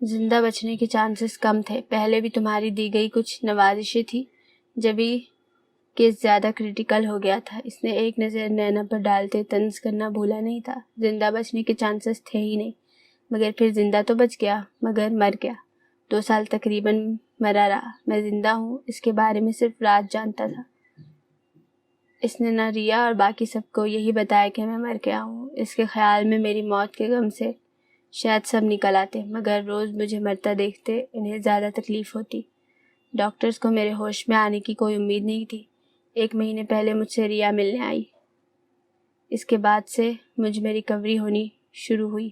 زندہ بچنے کے چانسز کم تھے، پہلے بھی تمہاری دی گئی کچھ نوازشیں تھی، جبھی کیس زیادہ کریٹیکل ہو گیا تھا۔ اس نے ایک نظر نینا پر ڈالتے طنز کرنا بھولا نہیں تھا۔ زندہ بچنے کے چانسز تھے ہی نہیں، مگر پھر زندہ تو بچ گیا، مگر مر گیا۔ 2 سال تقریباً مرا رہا۔ میں زندہ ہوں اس کے بارے میں صرف راج جانتا تھا۔ اس نے نہ ریا اور باقی سب کو یہی بتایا کہ میں مر گیا ہوں۔ اس کے خیال میں میری موت کے غم سے شاید سب نکل آتے، مگر روز مجھے مرتا دیکھتے انہیں زیادہ تکلیف ہوتی۔ ڈاکٹرز کو میرے ہوش میں آنے کی کوئی امید نہیں تھی۔ 1 مہینے پہلے مجھ سے ریا ملنے آئی۔ اس کے بعد سے مجھ میں ریکوری ہونی شروع ہوئی۔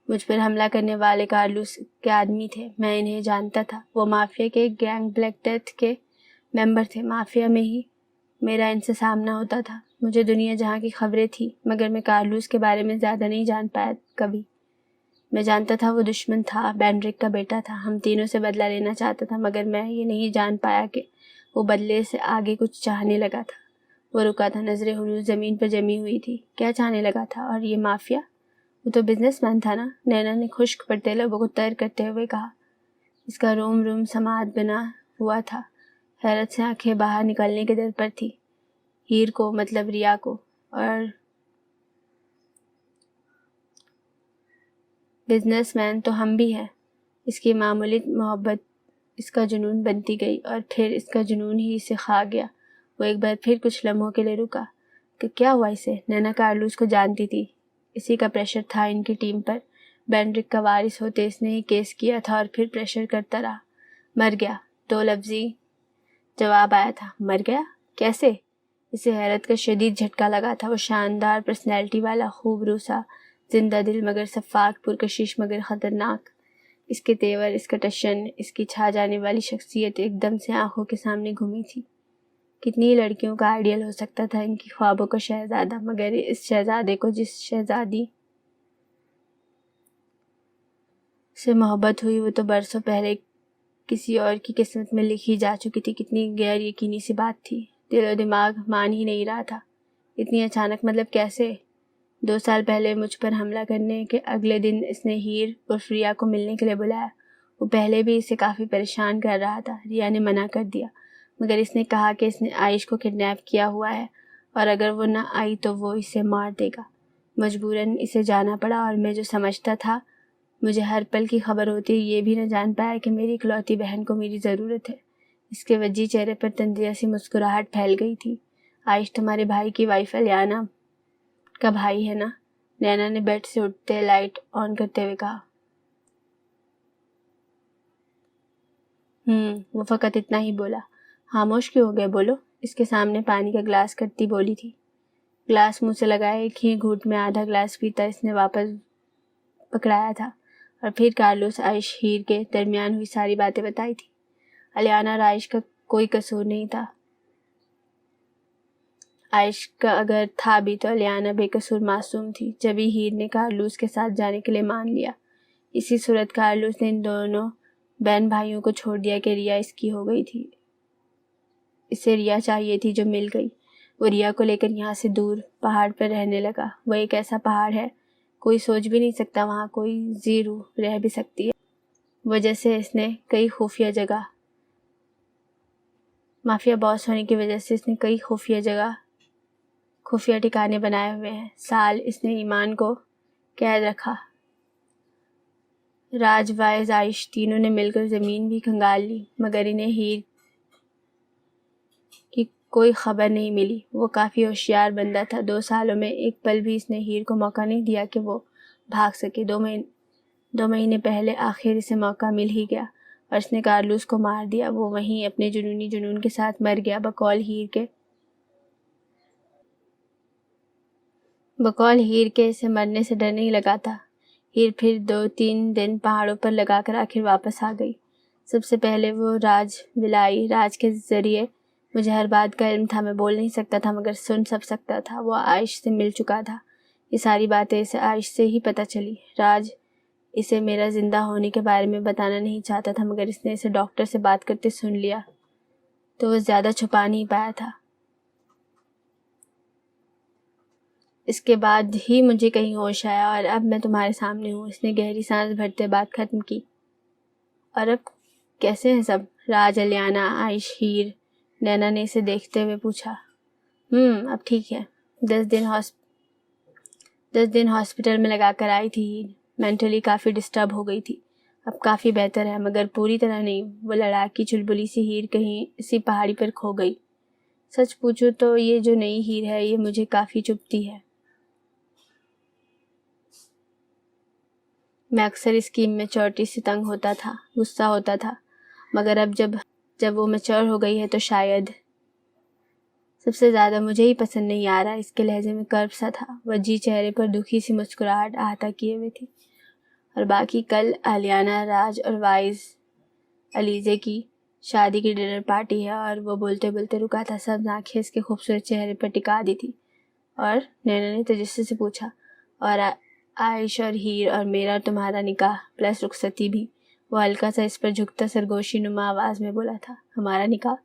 مجھ پر حملہ کرنے والے کارلوس کے آدمی تھے، میں انہیں جانتا تھا۔ وہ مافیا کے گینگ بلیک ڈیتھ کے ممبر تھے۔ مافیا میں ہی میرا ان سے سامنا ہوتا تھا۔ مجھے دنیا جہاں کی خبریں تھیں، مگر میں کارلوس کے بارے میں زیادہ نہیں جان پایا کبھی۔ میں جانتا تھا وہ دشمن تھا، بینڈرک کا بیٹا تھا، ہم تینوں سے بدلہ لینا چاہتا تھا، مگر میں یہ نہیں جان پایا کہ وہ بدلے سے آگے کچھ چاہنے لگا تھا۔ وہ رکا تھا، نظریں ہنوز زمین پر جمی ہوئی تھی۔ کیا چاہنے لگا تھا؟ اور یہ مافیا؟ وہ تو بزنس مین تھا نا؟ نینا نے خشک پڑتے لبوں کو تر کرتے ہوئے کہا۔ اس کا روم روم سماعت بنا ہوا تھا، حیرت سے آنکھیں باہر نکلنے کے در پر تھی۔ ہیر کو، مطلب ریا کو، اور بزنس مین تو ہم بھی ہیں۔ اس کی معمولی محبت اس کا جنون بنتی گئی، اور پھر اس کا جنون ہی اسے کھا گیا۔ وہ ایک بار پھر کچھ لمحوں کے لیے رکا کہ کیا ہوا اسے؟ نینا کارلوس کو جانتی تھی، اسی کا پریشر تھا ان کی ٹیم پر۔ بینڈرک کا وارث ہوتے اس نے ہی کیس کیا تھا اور پھر پریشر کرتا رہا۔ مر گیا، 2 لفظی جواب آیا تھا۔ مر گیا؟ کیسے؟ اسے حیرت کا شدید جھٹکا لگا تھا۔ وہ شاندار پرسنالٹی والا، خوب روسا، زندہ دل مگر شفاق، پرکشش مگر خطرناک۔ اس کے تیور، اس کا ٹشن، اس کی چھا جانے والی شخصیت ایک دم سے آنکھوں کے سامنے گھومی تھی۔ کتنی لڑکیوں کا آئیڈیل ہو سکتا تھا ان کی خوابوں کا شہزادہ، مگر اس شہزادے کو جس شہزادی سے محبت ہوئی وہ تو برسوں پہلے کسی اور کی قسمت میں لکھی جا چکی تھی۔ کتنی غیر یقینی سی بات تھی، دل و دماغ مان ہی نہیں رہا تھا۔ اتنی اچانک، مطلب کیسے؟ 2 سال پہلے مجھ پر حملہ کرنے کے اگلے دن اس نے ہیر اور ریا کو ملنے کے لیے بلایا۔ وہ پہلے بھی اسے کافی پریشان کر رہا تھا۔ ریا نے منع کر دیا، مگر اس نے کہا کہ اس نے عائش کو کڈنیپ کیا ہوا ہے اور اگر وہ نہ آئی تو وہ اسے مار دے گا۔ مجبوراً اسے جانا پڑا، اور میں جو سمجھتا تھا مجھے ہر پل کی خبر ہوتی، یہ بھی نہ جان پایا کہ میری اکلوتی بہن کو میری ضرورت ہے۔ اس کے وجی چہرے پر تندیہ سی مسکراہٹ پھیل گئی تھی۔ عائش تمہارے بھائی کی وائف الیانا کا بھائی ہے نا؟ نینا نے بیڈ سے اٹھتے لائٹ آن کرتے ہوئے کہا۔ وہ فقط اتنا ہی بولا۔ خاموش کیوں ہو گئے؟ بولو۔ اس کے سامنے پانی کا گلاس کرتی بولی تھی۔ گلاس منہ سے لگائے ایک ہی گھونٹ میں آدھا گلاس پیتا اس نے واپس پکڑایا تھا، اور پھر کارلوس، عائش، ہیر کے درمیان ہوئی ساری باتیں بتائی تھی۔ الیانا اور عائش کا کوئی قصور نہیں تھا۔ عائش کا اگر تھا بھی تو الیانا بے قصور معصوم تھی۔ جبھی ہیر نے کارلوس کے ساتھ جانے کے لیے مان لیا، اسی صورت کارلوس نے ان دونوں بہن بھائیوں کو چھوڑ دیا کہ ریا اس کی ہو گئی تھی۔ اسے ریا چاہیے تھی جو مل گئی۔ وہ ریا کو لے کر یہاں سے دور پہاڑ پر رہنے لگا۔ وہ ایک ایسا پہاڑ ہے کوئی سوچ بھی نہیں سکتا وہاں کوئی ذی روح رہ بھی سکتی ہے۔ وجہ سے اس نے کئی خفیہ جگہ، مافیا باس ہونے کی وجہ سے اس نے کئی خفیہ ٹھکانے بنائے ہوئے ہیں۔ سال اس نے ایمان کو قید رکھا۔ راج، وائز، عائش تینوں نے مل کر زمین بھی کھنگال لی، مگر انہیں ہیر کی کوئی خبر نہیں ملی۔ وہ کافی ہوشیار بندہ تھا۔ 2 سالوں میں ایک پل بھی اس نے ہیر کو موقع نہیں دیا کہ وہ بھاگ سکے۔ 2 مہینے پہلے آخر اسے موقع مل ہی گیا، اور اس نے کارلوس کو مار دیا۔ وہ وہیں اپنے جنونی جنون کے ساتھ مر گیا۔ بقول ہیر کے اسے مرنے سے ڈر نہیں لگا تھا۔ ہیر پھر 2-3 دن پہاڑوں پر لگا کر آخر واپس آ گئی۔ سب سے پہلے وہ راج ولائی، راج کے ذریعے مجھے ہر بات کا علم تھا۔ میں بول نہیں سکتا تھا مگر سن سب سکتا تھا۔ وہ عائش سے مل چکا تھا۔ یہ ساری باتیں اسے عائش سے ہی پتہ چلی۔ راج اسے میرا زندہ ہونے کے بارے میں بتانا نہیں چاہتا تھا، مگر اس نے اسے ڈاکٹر سے بات کرتے سن لیا تو وہ زیادہ چھپا نہیں پایا تھا۔ اس کے بعد ہی مجھے کہیں ہوش آیا اور اب میں تمہارے سامنے ہوں۔ اس نے گہری سانس بھرتے بات ختم کی۔ اور اب کیسے ہیں سب؟ راج، الیانا، عائش، ہیر، نینا نے اسے دیکھتے ہوئے پوچھا۔ اب ٹھیک ہے۔ 10 دن ہاسپٹل میں لگا کر آئی تھی ہیر۔ مینٹلی کافی ڈسٹرب ہو گئی تھی، اب کافی بہتر ہے مگر پوری طرح نہیں۔ وہ لڑاکی چلبلی سی ہیر کہیں اسی پہاڑی پر کھو گئی۔ سچ پوچھو تو یہ جو نئی ہیر ہے یہ مجھے کافی چبھتی ہے۔ میں اکثر اس کی میچورٹی سے تنگ ہوتا تھا، غصہ ہوتا تھا، مگر اب جب وہ میچور ہو گئی ہے تو شاید سب سے زیادہ مجھے ہی پسند نہیں آ رہا۔ اس کے لہجے میں کرب سا تھا، وجہ چہرے پر دکھی سی مسکراہٹ احاطہ کیے ہوئے تھی۔ اور باقی کل الیانا، راج اور وائز علیزے کی شادی کی ڈنر پارٹی ہے، اور وہ بولتے بولتے رکا تھا۔ سب آنکھیں اس کے خوبصورت چہرے پر ٹکا دی تھی۔ اور نینا نے تجسس سے پوچھا، اور عائش اور ہیر اور میرا اور تمہارا نکاح پلس رخصتی بھی؟ وہ ہلکا سا اس پر جھکتا سرگوشی نما آواز میں بولا تھا۔ ہمارا نکاح؟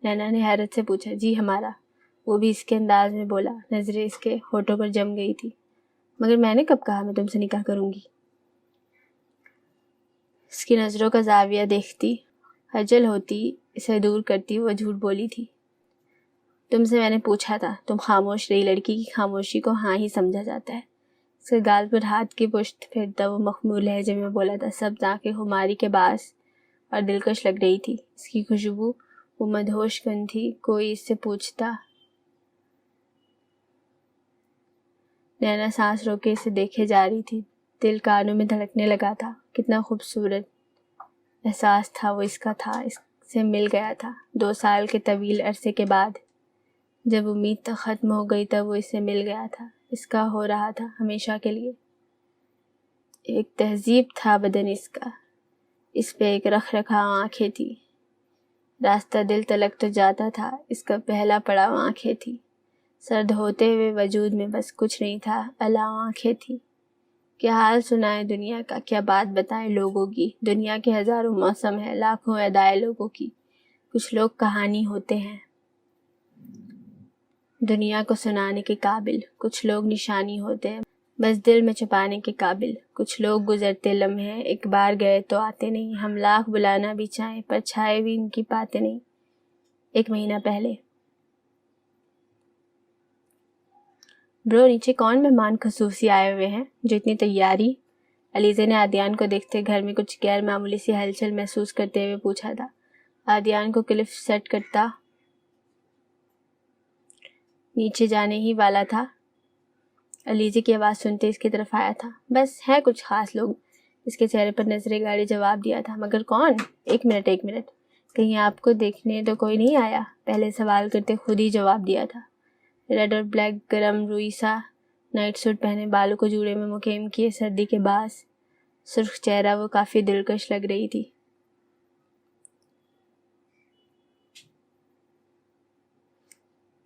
نینا نے حیرت سے پوچھا۔ جی ہمارا۔ وہ بھی اس کے انداز میں بولا، نظریں اس کے ہونٹوں پر جم گئی تھی۔ مگر میں نے کب کہا میں تم سے نکاح کروں گی؟ اس کی نظروں کا زاویہ دیکھتی، خجل ہوتی، اسے دور کرتی وہ جھوٹ بولی تھی۔ تم سے میں نے پوچھا تھا۔ تم خاموش رہی۔ لڑکی کی خاموشی کو ہاں ہی سمجھا جاتا ہے۔ اس کے گال پر ہاتھ کی پشت پھیرتا وہ مخمور لہجے میں بولا تھا۔ سب آنکھیں خماری کے باعث اور دلکش لگ رہی تھی۔ اس کی خوشبو وہ مدہوش کن تھی۔ کوئی اس سے پوچھتا۔ نینا سانس روکے اسے دیکھے جا رہی تھی۔ دل کانوں میں دھڑکنے لگا تھا۔ کتنا خوبصورت احساس تھا وہ اس کا تھا، اس سے مل گیا تھا 2 سال کے طویل عرصے کے بعد۔ جب امید تک ختم ہو گئی تب وہ اس سے مل گیا تھا، اس کا ہو رہا تھا ہمیشہ کے لیے۔ ایک تہذیب تھا بدن اس کا، اس پہ ایک رکھ رکھاؤ آنکھیں تھی۔ راستہ دل تلک تو جاتا تھا، اس کا پہلا پڑاؤ آنکھیں تھی۔ سرد ہوتے ہوئے وجود میں بس کچھ نہیں تھا علاوہ آنکھیں تھی۔ کیا حال سنائے دنیا کا، کیا بات بتائیں لوگوں کی۔ دنیا کے ہزاروں موسم ہیں، لاکھوں ادائیں لوگوں کی۔ کچھ لوگ کہانی ہوتے ہیں دنیا کو سنانے کے قابل، کچھ لوگ نشانی ہوتے ہیں بس دل میں چھپانے کے قابل۔ کچھ لوگ گزرتے لمحے، ایک بار گئے تو آتے نہیں۔ ہم لاکھ بلانا بھی چاہیں پر چھائے بھی ان کی پاتے نہیں۔ 1 مہینہ پہلے۔ برو نیچے کون مہمان خصوصی آئے ہوئے ہیں جو اتنی تیاری؟ علیزے نے عادیان کو دیکھتے گھر میں کچھ غیر معمولی سی ہلچل محسوس کرتے ہوئے پوچھا تھا۔ عادیان کو کلف سیٹ کرتا نیچے جانے ہی والا تھا، علیزے کی آواز سنتے اس کی طرف آیا تھا۔ بس ہے کچھ خاص لوگ، اس کے چہرے پر نظریں گاڑی جواب دیا تھا۔ مگر کون؟ 1 منٹ، کہیں آپ کو دیکھنے تو کوئی نہیں آیا؟ پہلے سوال کرتے خود ہی جواب دیا تھا۔ ریڈ اور بلیک گرم روئی سا نائٹ سوٹ پہنے، بالوں کو جوڑے میں مکھیم کیے، سردی کے باعث سرخ چہرہ وہ کافی دلکش لگ رہی تھی۔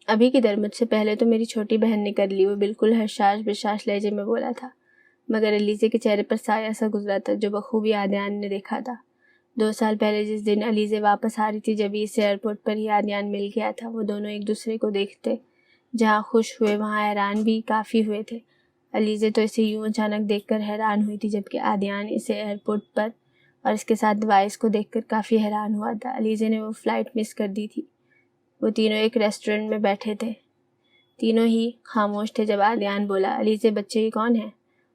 ابھی کدھر؟ مجھ سے پہلے تو میری چھوٹی بہن نے کر لی، وہ بالکل حشاش بشاش لہجے میں بولا تھا، مگر علیزے کے چہرے پر سایہ سا گزرا تھا جو بخوبی عادیان نے دیکھا تھا۔ 2 سال پہلے جس دن علیزے واپس آ رہی تھی، جب اسے ایئرپورٹ پر ہی عادیان مل گیا تھا۔ وہ دونوں ایک دوسرے کو دیکھتے جہاں خوش ہوئے وہاں حیران بھی کافی ہوئے تھے۔ علیزے تو اسے یوں اچانک دیکھ کر حیران ہوئی تھی، جبکہ عادیان اسے ایئرپورٹ پر اور اس کے ساتھ وائس کو دیکھ کر کافی حیران ہوا تھا۔ علیزے نے وہ فلائٹ مس کر دی تھی۔ وہ تینوں ایک ریسٹورنٹ میں بیٹھے تھے، تینوں ہی خاموش تھے جب عادیان بولا، علیزے بچے یہ کون ہے؟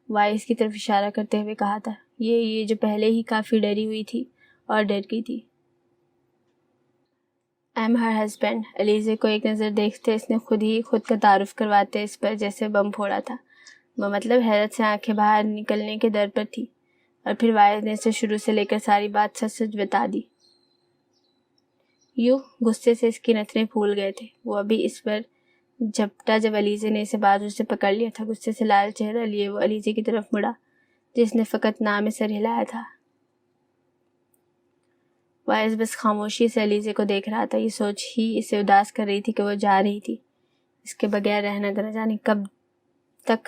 وائس کی طرف اشارہ کرتے ہوئے کہا تھا، یہ جو پہلے ہی کافی ڈری ہوئی تھی اور ڈر گئی تھی۔ I am her husband. Alizeh کو ایک نظر دیکھتے اس نے خود کا تعارف کرواتے اس پر جیسے بم پھوڑا تھا۔ وہ مطلب حیرت سے آنکھیں باہر نکلنے کے در پر تھی، اور پھر وائس نے اسے شروع سے لے کر ساری بات سچ سچ بتا دی۔ یوں غصے سے اس کی نتنے پھول گئے تھے۔ وہ ابھی اس پر جھپٹا جب علیزے نے اسے بازو سے پکڑ لیا تھا۔ غصے سے لال چہرہ لیے وہ علیزے کی طرف مڑا جس نے فقط نام سر ہلایا تھا۔ وائس بس خاموشی سے علیزے کو دیکھ رہا تھا۔ یہ سوچ ہی اسے اداس کر رہی تھی کہ وہ جا رہی تھی، اس کے بغیر رہنا نہ جانے کب تک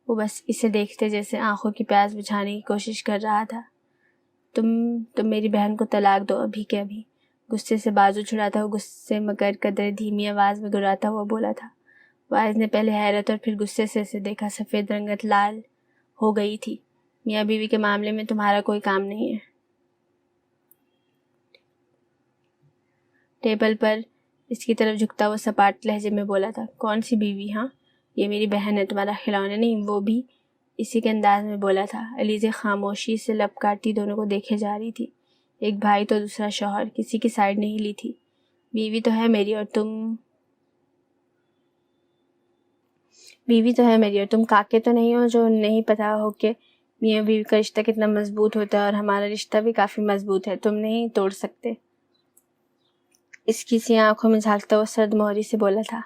وہ بس اسے دیکھتے جیسے آنکھوں کی پیاس بجھانے کی کوشش کر رہا تھا۔ تم میری بہن کو طلاق دو ابھی کے ابھی، غصے سے بازو چھڑاتا ہوا، غصے مگر قدرے دھیمی آواز میں گراتا ہوا بولا تھا۔ واعظ نے پہلے حیرت اور پھر غصے سے اسے دیکھا۔ سفید رنگت لال ہو گئی تھی۔ میاں بیوی کے معاملے میں تمہارا کوئی کام نہیں ہے۔ ٹیبل پر اس کی طرف جھکتا ہوا سپاٹ لہجے میں بولا تھا۔ کون سی بیوی؟ ہاں، یہ میری بہن ہے، تمہارا کھلونا نہیں۔ وہ بھی اسی کے انداز میں بولا تھا۔ علیزہ خاموشی سے لب کاٹتی دونوں کو دیکھے جا رہی تھی۔ ایک بھائی تو دوسرا شوہر، کسی کی سائیڈ نہیں لی تھی۔ بیوی تو ہے میری اور تم کاکے تو نہیں ہو جو نہیں پتا ہو کہ میاں بیوی کا رشتہ کتنا مضبوط ہوتا ہے، اور ہمارا رشتہ بھی کافی مضبوط ہے، تم نہیں توڑ سکتے۔ اس کی سیاہ آنکھوں میں جھانکتا ہوا سرد مہری سے بولا تھا۔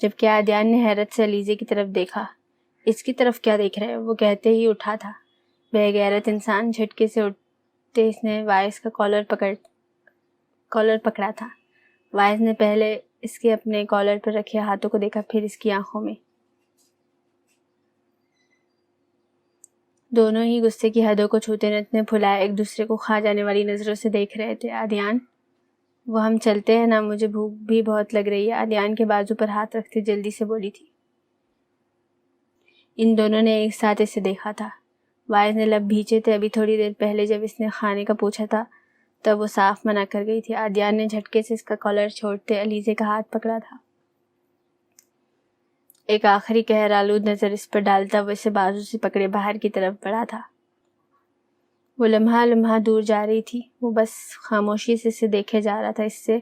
جبکہ عادیان نے حیرت سے علیزہ کی طرف دیکھا۔ اس کی طرف کیا دیکھ رہے؟ وہ کہتے ہی اٹھا تھا۔ بے غیرت انسان! جھٹکے سے اٹھتے اس نے واعظ کا کالر پکڑا تھا۔ واعظ نے پہلے اس کے اپنے کالر پر رکھے ہاتھوں کو دیکھا، پھر اس کی آنکھوں میں۔ دونوں ہی غصے کی حدوں کو چھوتے نتنے پھلائے ایک دوسرے کو کھا جانے والی نظروں سے دیکھ رہے تھے۔ عادیان، وہ ہم چلتے ہیں نا، مجھے بھوک بھی بہت لگ رہی ہے، عادیان کے بازو پر ہاتھ رکھتے جلدی سے بولی تھی۔ ان دونوں نے ایک ساتھ اسے دیکھا تھا۔ واعظ نے لب بھینچے تھے۔ ابھی تھوڑی دیر پہلے جب اس نے کھانے کا پوچھا تھا تب وہ صاف منع کر گئی تھی۔ عادیان نے جھٹکے سے اس کا کالر چھوڑتے علیزہ کا ہاتھ پکڑا تھا۔ ایک آخری قہر آلود نظر اس پر ڈالتا وہ اسے بازو سے پکڑے باہر کی طرف بڑھا تھا۔ وہ لمحہ دور جا رہی تھی۔ وہ بس خاموشی سے اسے دیکھے جا رہا تھا۔ اس سے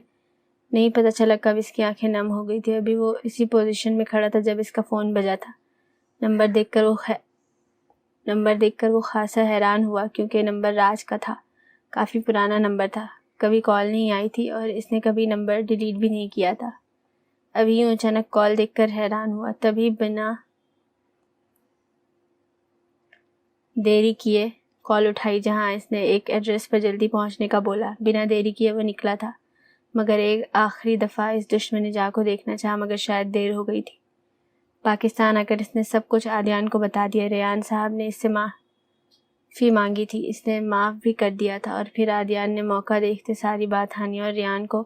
نہیں پتہ چلا کب اس کی آنکھیں نم ہو گئی تھی۔ ابھی وہ اسی پوزیشن میں کھڑا تھا جب اس کا فون بجا تھا۔ نمبر دیکھ کر وہ خاصا حیران ہوا، کیونکہ نمبر راج کا تھا۔ کافی پرانا نمبر تھا، کبھی کال نہیں آئی تھی اور اس نے کبھی نمبر ڈیلیٹ بھی نہیں کیا تھا۔ ابھی یوں اچانک کال دیکھ کر حیران ہوا، تبھی بنا دیری کیے کال اٹھائی، جہاں اس نے ایک ایڈریس پر جلدی پہنچنے کا بولا۔ بنا دیری کیے وہ نکلا تھا، مگر ایک آخری دفعہ اس دشمن جاں کو دیکھنا چاہا، مگر شاید دیر ہو گئی تھی۔ پاکستان آ کر اس نے سب کچھ عادیان کو بتا دیا۔ ریان صاحب نے اس سے معافی مانگی تھی، اس نے معاف بھی کر دیا تھا، اور پھر عادیان نے موقع دیکھتے ساری بات ہانیہ اور ریان کو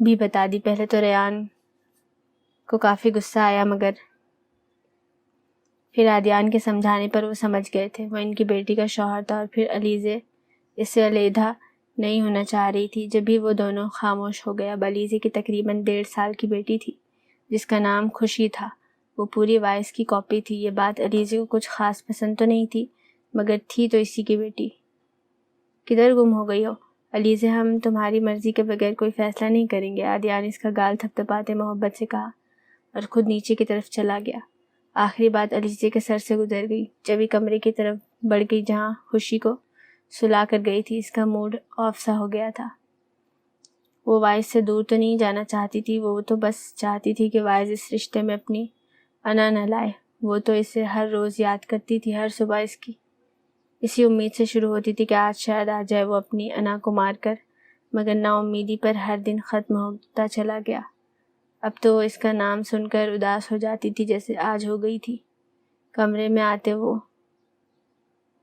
بھی بتا دی۔ پہلے تو ریان کو کافی غصہ آیا، مگر پھر عادیان کے سمجھانے پر وہ سمجھ گئے تھے۔ وہ ان کی بیٹی کا شوہر تھا، اور پھر علیزہ اس سے علیحدہ نہیں ہونا چاہ رہی تھی۔ جب بھی وہ دونوں خاموش ہو گئے۔ اب علیزہ کی تقریباً 1.5 سال کی بیٹی تھی جس کا نام خوشی تھا۔ وہ پوری واعظ کی کاپی تھی۔ یہ بات علیزہ کو کچھ خاص پسند تو نہیں تھی، مگر تھی تو اسی کی بیٹی۔ کدھر گم ہو گئی ہو علیزہ؟ ہم تمہاری مرضی کے بغیر کوئی فیصلہ نہیں کریں گے، عادیان اس کا گال تھپتھپاتے محبت سے کہا، اور خود نیچے کی طرف چلا گیا۔ آخری بات علیزہ کے سر سے گزر گئی۔ چبی کمرے کی طرف بڑھ گئی جہاں خوشی کو سلا کر گئی تھی۔ اس کا موڈ آف سا ہو گیا تھا۔ وہ واعظ سے دور تو نہیں جانا چاہتی تھی، وہ تو بس چاہتی تھی کہ واعظ اس رشتے میں اپنی انا نہ لائے۔ وہ تو اسے ہر روز یاد کرتی تھی، ہر صبح اس کی اسی امید سے شروع ہوتی تھی کہ آج شاید آ جائے وہ اپنی انا کو مار کر، مگر نا امیدی پر ہر دن ختم ہوتا چلا گیا۔ اب تو وہ اس کا نام سن کر اداس ہو جاتی تھی جیسے آج ہو گئی تھی۔ کمرے میں آتے وہ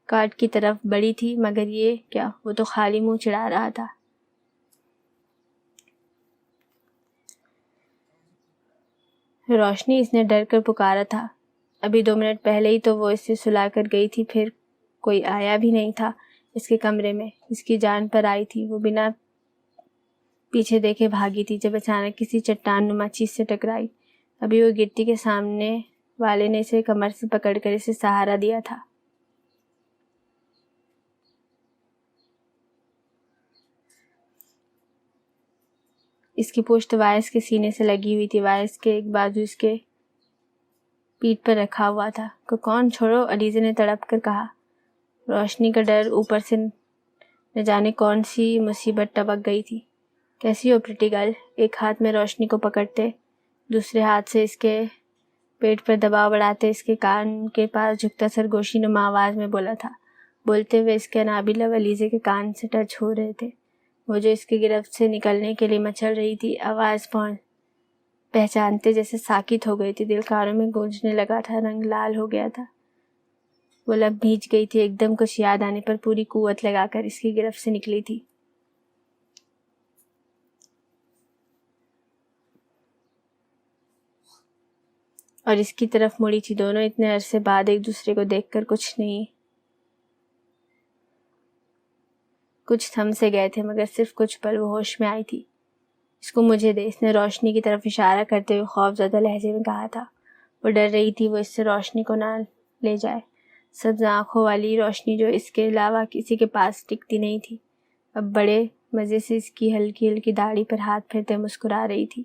کاٹ کی طرف بڑھی تھی، مگر یہ کیا، وہ تو خالی منہ چڑھا رہا تھا۔ روشنی! اس نے ڈر کر پکارا تھا۔ ابھی 2 منٹ پہلے ہی تو وہ اسے سلا کر گئی تھی، پھر کوئی آیا بھی نہیں تھا اس کے کمرے میں۔ اس کی جان پر آئی تھی۔ وہ بنا پیچھے دیکھے بھاگی تھی جب اچانک کسی چٹان نما چیز سے ٹکرائی۔ ابھی وہ گرتی کہ سامنے والے نے اسے کمر سے پکڑ کر اسے سہارا دیا تھا۔ اس کی پشت واعظ کے سینے سے لگی ہوئی تھی۔ واعظ کے ایک بازو اس کے پیٹھ پر رکھا ہوا تھا۔ کون؟ چھوڑو! علیزہ نے تڑپ کر کہا۔ روشنی کا ڈر اوپر سے نہ جانے کون سی مصیبت ٹپک گئی تھی۔ کیسی ہو پریٹی گرل؟ ایک ہاتھ میں روشنی کو پکڑتے، دوسرے ہاتھ سے اس کے پیٹ پر دباؤ بڑھاتے اس کے کان کے پاس جھکتا سرگوشی نما آواز میں بولا تھا۔ بولتے ہوئے اس کے نابی لب علیزہ کے کان سے ٹچ ہو رہے تھے۔ وہ جو اس کی گرفت سے نکلنے کے لیے مچل رہی تھی، آواز پہچانتے جیسے ساکت ہو گئی تھی، دل کانوں میں گونجنے لگا تھا، رنگ لال ہو گیا تھا، وہ لب بھیج گئی تھی، ایک دم کچھ یاد آنے پر پوری قوت لگا کر اس کی گرفت سے نکلی تھی۔ اور اس کی طرف مڑی تھی۔ دونوں اتنے عرصے بعد ایک دوسرے کو دیکھ کر کچھ تھم سے گئے تھے، مگر صرف کچھ پل وہ ہوش میں آئی تھی۔ اس کو مجھے دے، اس نے روشنی کی طرف اشارہ کرتے ہوئے خوف زدہ لہجے میں کہا تھا۔ وہ ڈر رہی تھی وہ اس سے روشنی کو نہ لے جائے، سبز آنکھوں والی روشنی جو اس کے علاوہ کسی کے پاس ٹکتی نہیں تھی۔ اب بڑے مزے سے اس کی ہلکی ہلکی داڑھی پر ہاتھ پھیرتے مسکرا رہی تھی۔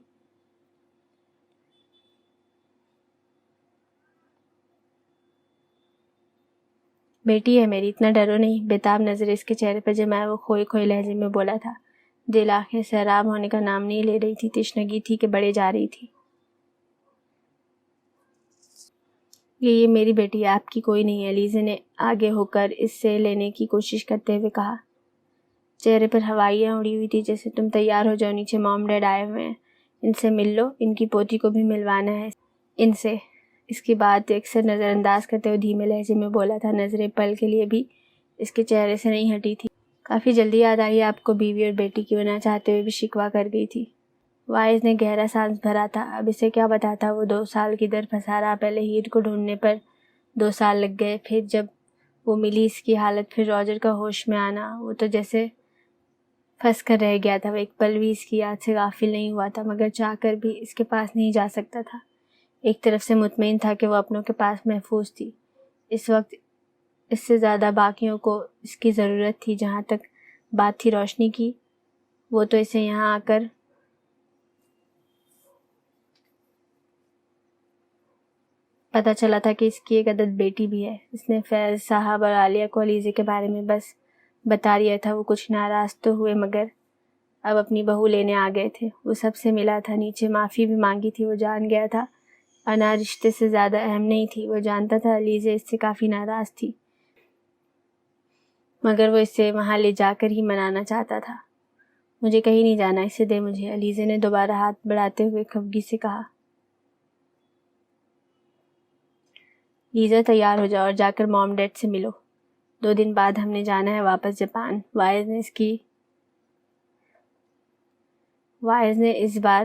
بیٹی ہے میری، اتنا ڈرو نہیں، بےتاب نظر اس کے چہرے پر جمائے وہ کھوئے کھوئے لہجے میں بولا تھا۔ دل آنکھیں سیراب ہونے کا نام نہیں لے رہی تھی، تشنگی تھی کہ بڑھے جا رہی تھی۔ یہ میری بیٹی ہے، آپ کی کوئی نہیں ہے، لیزے نے آگے ہو کر اس سے لینے کی کوشش کرتے ہوئے کہا۔ چہرے پر ہوائیاں اڑی ہوئی تھی، جیسے تم تیار ہو جاؤ، نیچے موم ڈیڈ آئے ہوئے ہیں، ان سے مل لو، ان کی پوتی کو بھی ملوانا ہے ان سے۔ اس کی بات اکثر نظر انداز کرتے ہوئے دھیمے لہجے میں بولا تھا، نظریں پل کے لیے بھی اس کے چہرے سے نہیں ہٹی تھی۔ کافی جلدی یاد آئی آپ کو بیوی اور بیٹی کی، وہ نہ چاہتے ہوئے بھی شکوہ کر گئی تھی۔ وائز نے گہرا سانس بھرا تھا، اب اسے کیا بتاتا وہ 2 سال کی در پھنسا رہا، پہلے ہیر کو ڈھونڈنے پر 2 سال لگ گئے، پھر جب وہ ملی اس کی حالت، پھر راجر کا ہوش میں آنا، وہ تو جیسے پھنس کر رہ گیا تھا۔ وہ ایک پل بھی اس کی یاد سے غافل نہیں ہوا تھا، مگر چاہ کر بھی اس کے پاس نہیں جا سکتا تھا۔ ایک طرف سے مطمئن تھا کہ وہ اپنوں کے پاس محفوظ تھی، اس وقت اس سے زیادہ باقیوں کو اس کی ضرورت تھی۔ جہاں تک بات تھی روشنی کی، وہ تو اسے یہاں آ کر پتہ چلا تھا کہ اس کی ایک عدد بیٹی بھی ہے۔ اس نے فیض صاحب اور عالیہ کو علیزے کے بارے میں بس بتا دیا تھا۔ وہ کچھ ناراض تو ہوئے، مگر اب اپنی بہو لینے آ گئے تھے۔ وہ سب سے ملا تھا، نیچے معافی بھی مانگی تھی۔ وہ جان گیا تھا انا رشتے سے زیادہ اہم نہیں تھی۔ وہ جانتا تھا علیزے اس سے کافی ناراض تھی، مگر وہ اسے وہاں لے جا کر ہی منانا چاہتا تھا۔ مجھے کہیں نہیں جانا، اسے دے مجھے، علیزے نے دوبارہ ہاتھ بڑھاتے ہوئے خفگی سے کہا۔ لیزا تیار ہو جاؤ اور جا کر موم ڈیڈ سے ملو، 2 دن بعد ہم نے جانا ہے واپس جاپان۔ وائز نے اس بار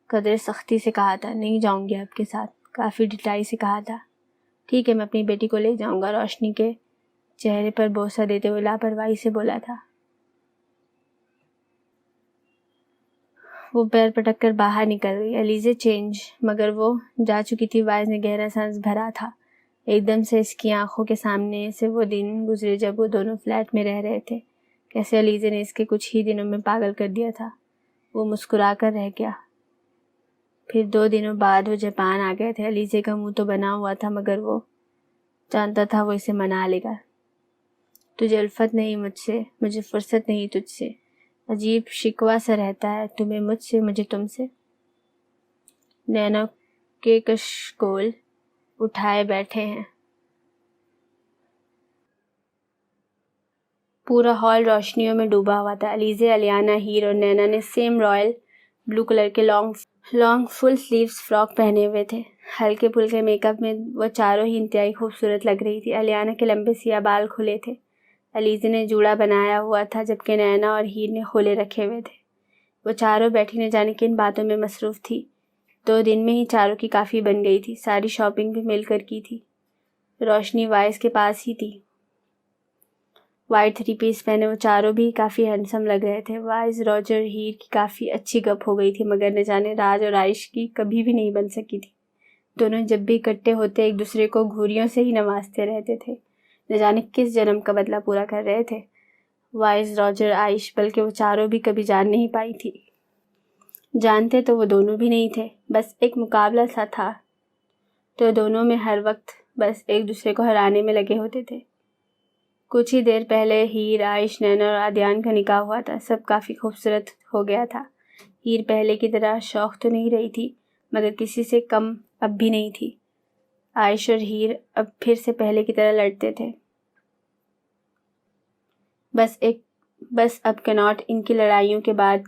قدر سختی سے کہا تھا۔ نہیں جاؤں گی آپ کے ساتھ، کافی ڈٹائی سے کہا تھا۔ ٹھیک ہے، میں اپنی بیٹی کو لے جاؤں گا، روشنی کے چہرے پر بوسہ دیتے ہوئے لاپرواہی سے بولا تھا۔ وہ پیر پٹک کر باہر نکل گئی۔ علیزے چینج، مگر وہ جا چکی تھی۔ وائز نے گہرا سانس بھرا تھا۔ ایک دم سے اس کی آنکھوں کے سامنے سے وہ دن گزرے جب وہ دونوں فلیٹ میں رہ رہے تھے، کیسے علیزے نے اس کے کچھ ہی دنوں میں پاگل کر دیا تھا۔ وہ مسکرا کر رہ گیا۔ پھر 2 دنوں بعد وہ جاپان آ گئے تھے۔ علیزے کا منہ تو بنا ہوا تھا، مگر وہ جانتا تھا وہ اسے منا لے گا۔ تجھے الفت نہیں مجھ سے، مجھے فرصت نہیں تجھ سے، عجیب شکوہ سا رہتا ہے، تمہیں مجھ سے، مجھے تم سے۔ نینو کے کشکول اٹھائے بیٹھے ہیں۔ پورا ہال روشنیوں میں ڈوبا ہوا تھا۔ علیزے، الیانہ، ہیر اور نینا نے سیم رائل بلو کلر کے لانگ فل سلیوز فراک پہنے ہوئے تھے۔ ہلکے پھلکے میک اپ میں وہ چاروں ہی انتہائی خوبصورت لگ رہی تھی۔ الیانہ کے لمبے سیاہ بال کھلے تھے، علیزے نے جوڑا بنایا ہوا تھا، جبکہ نینا اور ہیر نے کھولے رکھے ہوئے تھے۔ وہ چاروں بیٹھی نہ جانے کن باتوں میں مصروف تھی۔ 2 دن میں ہی چاروں کی کافی بن گئی تھی، ساری شاپنگ بھی مل کر کی تھی۔ روشنی وائز کے پاس ہی تھی۔ وائٹ 3 پیس پہنے وہ چاروں بھی کافی ہینڈسم لگ رہے تھے۔ وائز، راجر، ہیر کی کافی اچھی گپ ہو گئی تھی، مگر نہ جانے راج اور عائش کی کبھی بھی نہیں بن سکی تھی۔ دونوں جب بھی اکٹھے ہوتے ایک دوسرے کو گھوریوں سے ہی نوازتے رہتے تھے، نہ جانے کس جنم کا بدلہ پورا کر رہے تھے۔ وائز، راجر، عائش، بلکہ وہ چاروں بھی کبھی جان نہیں پائی تھی۔ جانتے تو وہ دونوں بھی نہیں تھے، بس ایک مقابلہ سا تھا، تو دونوں میں ہر وقت بس ایک دوسرے کو ہرانے میں لگے ہوتے تھے۔ کچھ ہی دیر پہلے ہیر، عائش، نینا اور عدیان کا نکاح ہوا تھا۔ سب کافی خوبصورت ہو گیا تھا۔ ہیر پہلے کی طرح شوق تو نہیں رہی تھی، مگر کسی سے کم اب بھی نہیں تھی۔ عائش اور ہیر اب پھر سے پہلے کی طرح لڑتے تھے، بس ایک بس اب کناٹ ان کی لڑائیوں کے بعد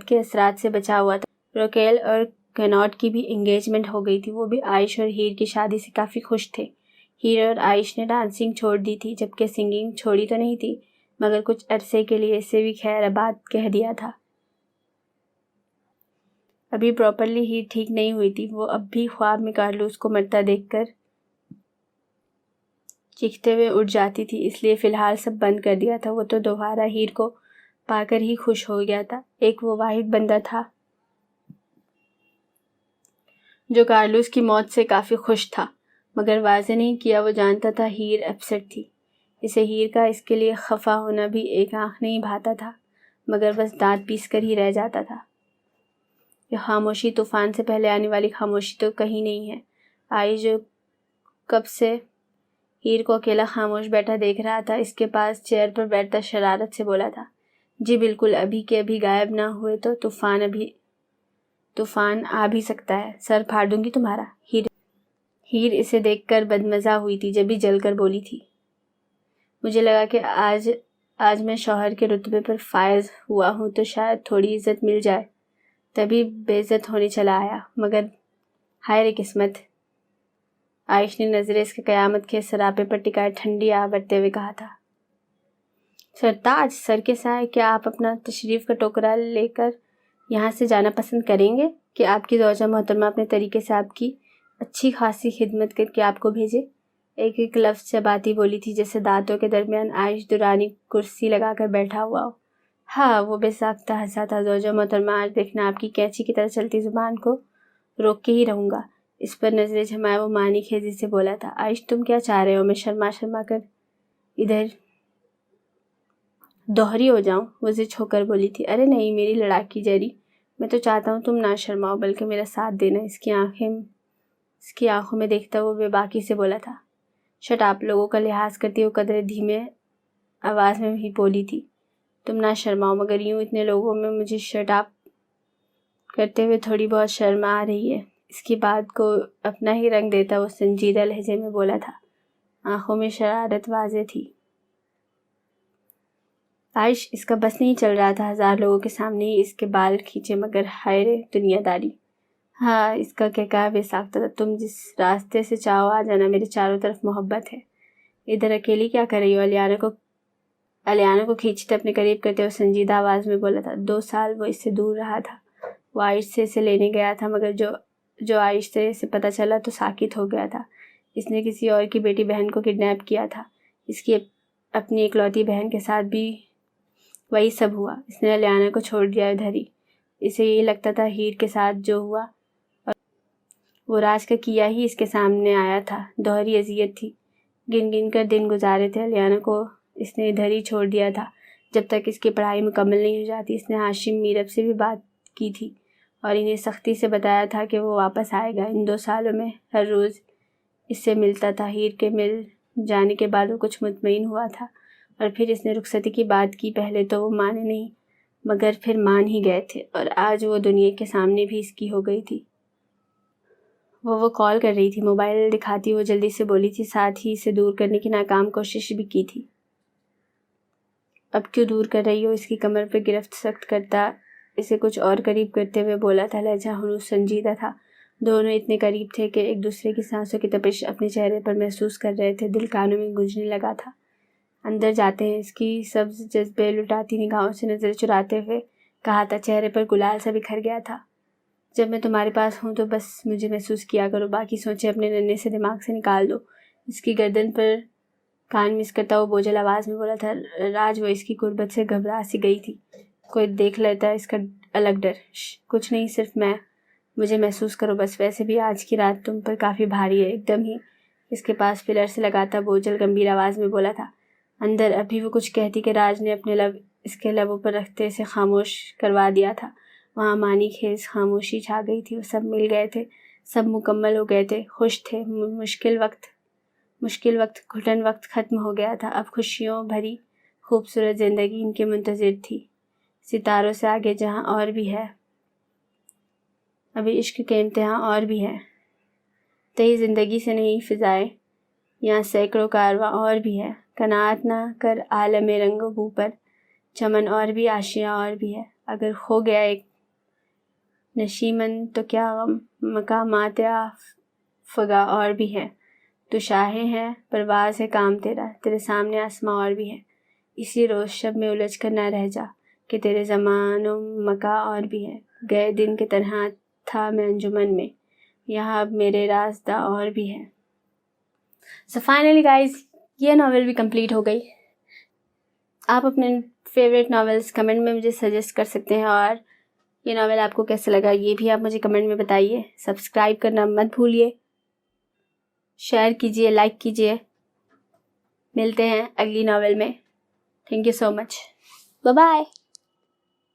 کے اثرات سے بچا ہوا تھا۔ روکیل اور کناٹ کی بھی انگیجمنٹ ہو گئی تھی۔ وہ بھی عائش اور ہیر کی شادی سے کافی خوش تھے۔ ہیر اور عائش نے ڈانسنگ چھوڑ دی تھی، جبکہ سنگنگ چھوڑی تو نہیں تھی، مگر کچھ عرصے کے لیے اسے بھی خیر آباد کہہ دیا تھا۔ ابھی پراپرلی ہیر ٹھیک نہیں ہوئی تھی۔ وہ اب بھی خواب میں کارلوس کو مرتا دیکھ کر چیختے ہوئے اٹھ جاتی تھی، اس لیے فی الحال سب بند کر دیا تھا۔ وہ تو دوبارہ ہیر کو پا کر ہی خوش ہو گیا تھا۔ ایک وہ واحد بندہ تھا جو کارلوس کی موت سے کافی خوش تھا، مگر واضح نہیں کیا۔ وہ جانتا تھا ہیر اپسٹ تھی۔ اسے ہیر کا اس کے لیے خفا ہونا بھی ایک آنکھ نہیں بھاتا تھا، مگر بس دانت پیس کر ہی رہ جاتا تھا۔ یہ خاموشی، طوفان سے پہلے آنے والی خاموشی تو کہیں نہیں ہے۔ آئی جو کب سے ہیر کو اکیلا خاموش بیٹھا دیکھ رہا تھا، اس کے پاس چیئر پر بیٹھتا شرارت سے بولا تھا، جی بالکل، ابھی کے ابھی غائب نہ ہوئے تو طوفان آ بھی سکتا ہے، سر پھاڑ دوں گی تمہارا۔ ہیر اسے دیکھ کر بدمزہ ہوئی تھی، جبھی جل کر بولی تھی، مجھے لگا کہ آج میں شوہر کے رتبے پر فائز ہوا ہوں تو شاید تھوڑی عزت مل جائے، تبھی بے عزت ہونے چلا آیا، مگر ہائے رے قسمت۔ عائش نے نظریں اس کے قیامت کے سراپے پر ٹکائے ٹھنڈی آہ برتے ہوئے کہا تھا، سرتاج، سر کے سائے، کیا آپ اپنا تشریف کا ٹوکرا لے کر یہاں سے جانا پسند کریں گے کہ آپ کی زوجہ محترمہ اپنے طریقے سے آپ کی اچھی خاصی خدمت کر کے آپ کو بھیجے؟ ایک ایک لفظ چباتی بولی تھی، جیسے دانتوں کے درمیان عائش دورانی کرسی لگا کر بیٹھا ہوا ہو۔ ہاں، وہ بے ساختہ ہنسا تھا، زوجہ محترمہ، آج دیکھنا آپ کی کینچی کی طرح چلتی زبان کو روک کے ہی رہوں گا۔ اس پر نظریں جھمائے وہ معنی خیزی سے بولا تھا، عائش تم کیا چاہ رہے ہو، میں شرما کر ادھر دوہری ہو جاؤں؟ وہ زچ ہو کر بولی تھی، ارے نہیں میری لڑاکی جری، میں تو چاہتا ہوں تم نہ شرماؤ بلکہ میرا ساتھ دینا۔ اس کی آنکھوں میں دیکھتا وہ بے باکی سے بولا تھا، شٹ آپ لوگوں کا لحاظ کرتی وہ قدرے دھیمے آواز میں بھی بولی تھی، تم نہ شرماؤ، مگر یوں اتنے لوگوں میں مجھے شٹ آپ کرتے ہوئے تھوڑی بہت شرم آ رہی ہے۔ اس کی بات کو اپنا ہی رنگ دیتا وہ سنجیدہ لہجے میں بولا تھا، آنکھوں میں شرارت واضح تھی۔ عائش اس کا بس نہیں چل رہا تھا ہزار لوگوں کے سامنے ہی اس کے بال کھینچے، مگر ہائے رے دنیا داری، ہاں اس کا کہا بے ساختہ تھا، تم جس راستے سے چاہو آ جانا، میرے چاروں طرف محبت ہے۔ ادھر اکیلی کیا کر رہی ہو؟ الیانا کو کھینچتے اپنے قریب کرتے ہوئے سنجیدہ آواز میں بولا تھا۔ 2 سال وہ اس سے دور رہا تھا، وہ عائش سے اسے لینے گیا تھا، مگر جو عائش سے اسے پتہ چلا تو ساکت ہو گیا تھا۔ اس نے کسی اور کی بیٹی بہن کو کڈنیپ کیا تھا۔ اس کی اپنی اکلوتی بہن کے ساتھ بھی وہی سب ہوا۔ اس نے الیانا کو چھوڑ دیا ادھر ہی۔ اسے یہی لگتا تھا ہیر کے ساتھ جو ہوا اور وہ راج کا کیا ہی اس کے سامنے آیا تھا، دوہری اذیت تھی۔ گن کر دن گزارے تھے، الیانا کو اس نے ادھر ہی چھوڑ دیا تھا جب تک اس کی پڑھائی مکمل نہیں ہو جاتی۔ اس نے ہاشم میرب سے بھی بات کی تھی اور انہیں سختی سے بتایا تھا کہ وہ واپس آئے گا۔ ان 2 سالوں میں ہر روز اس سے ملتا تھا۔ ہیر کے مل جانے کے بعد وہ کچھ مطمئن ہوا تھا اور پھر اس نے رخصتی کی بات کی۔ پہلے تو وہ مانے نہیں، مگر پھر مان ہی گئے تھے، اور آج وہ دنیا کے سامنے بھی اس کی ہو گئی تھی۔ وہ کال کر رہی تھی، موبائل دکھاتی وہ جلدی سے بولی تھی، ساتھ ہی اسے دور کرنے کی ناکام کوشش بھی کی تھی۔ اب کیوں دور کر رہی ہو؟ اس کی کمر پہ گرفت سخت کرتا اسے کچھ اور قریب کرتے ہوئے بولا تھا، لہجہ ہنوز سنجیدہ تھا۔ دونوں اتنے قریب تھے کہ ایک دوسرے کی سانسوں کی تپش اپنے چہرے پر محسوس کر رہے تھے۔ دل کانوں میں گونجنے لگا تھا۔ اندر جاتے ہیں، اس کی سبز جذبے لٹاتی نگاہوں سے نظر چراتے ہوئے کہا تھا، چہرے پر گلال سا بکھر گیا تھا، جب میں تمہارے پاس ہوں تو بس مجھے محسوس کیا کرو، باقی سوچیں اپنے ننھے سے دماغ سے نکال دو۔ اس کی گردن پر کان مس کرتا وہ بوجھل آواز میں بولا تھا، راج وہ اس کی قربت سے گھبرا سی گئی تھی، کوئی دیکھ لیتا اس کا الگ ڈر۔ کچھ نہیں، صرف مجھے محسوس کرو بس۔ ویسے بھی آج کی رات تم پر کافی بھاری ہے۔ ایک دم ہی اس کے پاس پلر سے لگاتا بوجھل گمبھیر آواز میں بولا تھا۔ اندر ابھی وہ کچھ کہتی کہ راج نے اپنے لب اس کے لبوں پر رکھتے اسے خاموش کروا دیا تھا۔ وہاں معنی خیز خاموشی چھا گئی تھی۔ وہ سب مل گئے تھے، سب مکمل ہو گئے تھے، خوش تھے۔ مشکل وقت، گھٹن وقت ختم ہو گیا تھا۔ اب خوشیوں بھری خوبصورت زندگی ان کے منتظر تھی، ستاروں سے آگے جہاں اور بھی ہے، ابھی عشق کے امتحان اور بھی ہے۔ تہی زندگی سے نہیں فضائے یہاں سینکڑوں کارواں اور بھی ہے، قناعت نہ کر عالم رنگ و بو پر، چمن اور بھی آشیاں اور بھی ہے، اگر کھو گیا ایک نشیمن تو کیا غم، مقامات فگا اور بھی ہے، تو شاہیں ہے پرواز ہے کام تیرا، تیرے سامنے آسماں اور بھی ہے، اسی روز شب میں الجھ کر نہ رہ جا کہ تیرے زمان و مکاں اور بھی ہے، گئے دن کے طرح تھا میں انجمن میں، یہاں اب میرے رازداں اور بھی ہے۔ So finally guys، یہ ناول بھی کمپلیٹ ہو گئی۔ آپ اپنے فیوریٹ ناولس کمنٹ میں مجھے سجیسٹ کر سکتے ہیں، اور یہ ناول آپ کو کیسا لگا یہ بھی آپ مجھے کمنٹ میں بتائیے۔ سبسکرائب کرنا مت بھولیے، شیئر کیجیے، لائک کیجیے۔ ملتے ہیں اگلی ناول میں۔ Thank you so much, bye bye.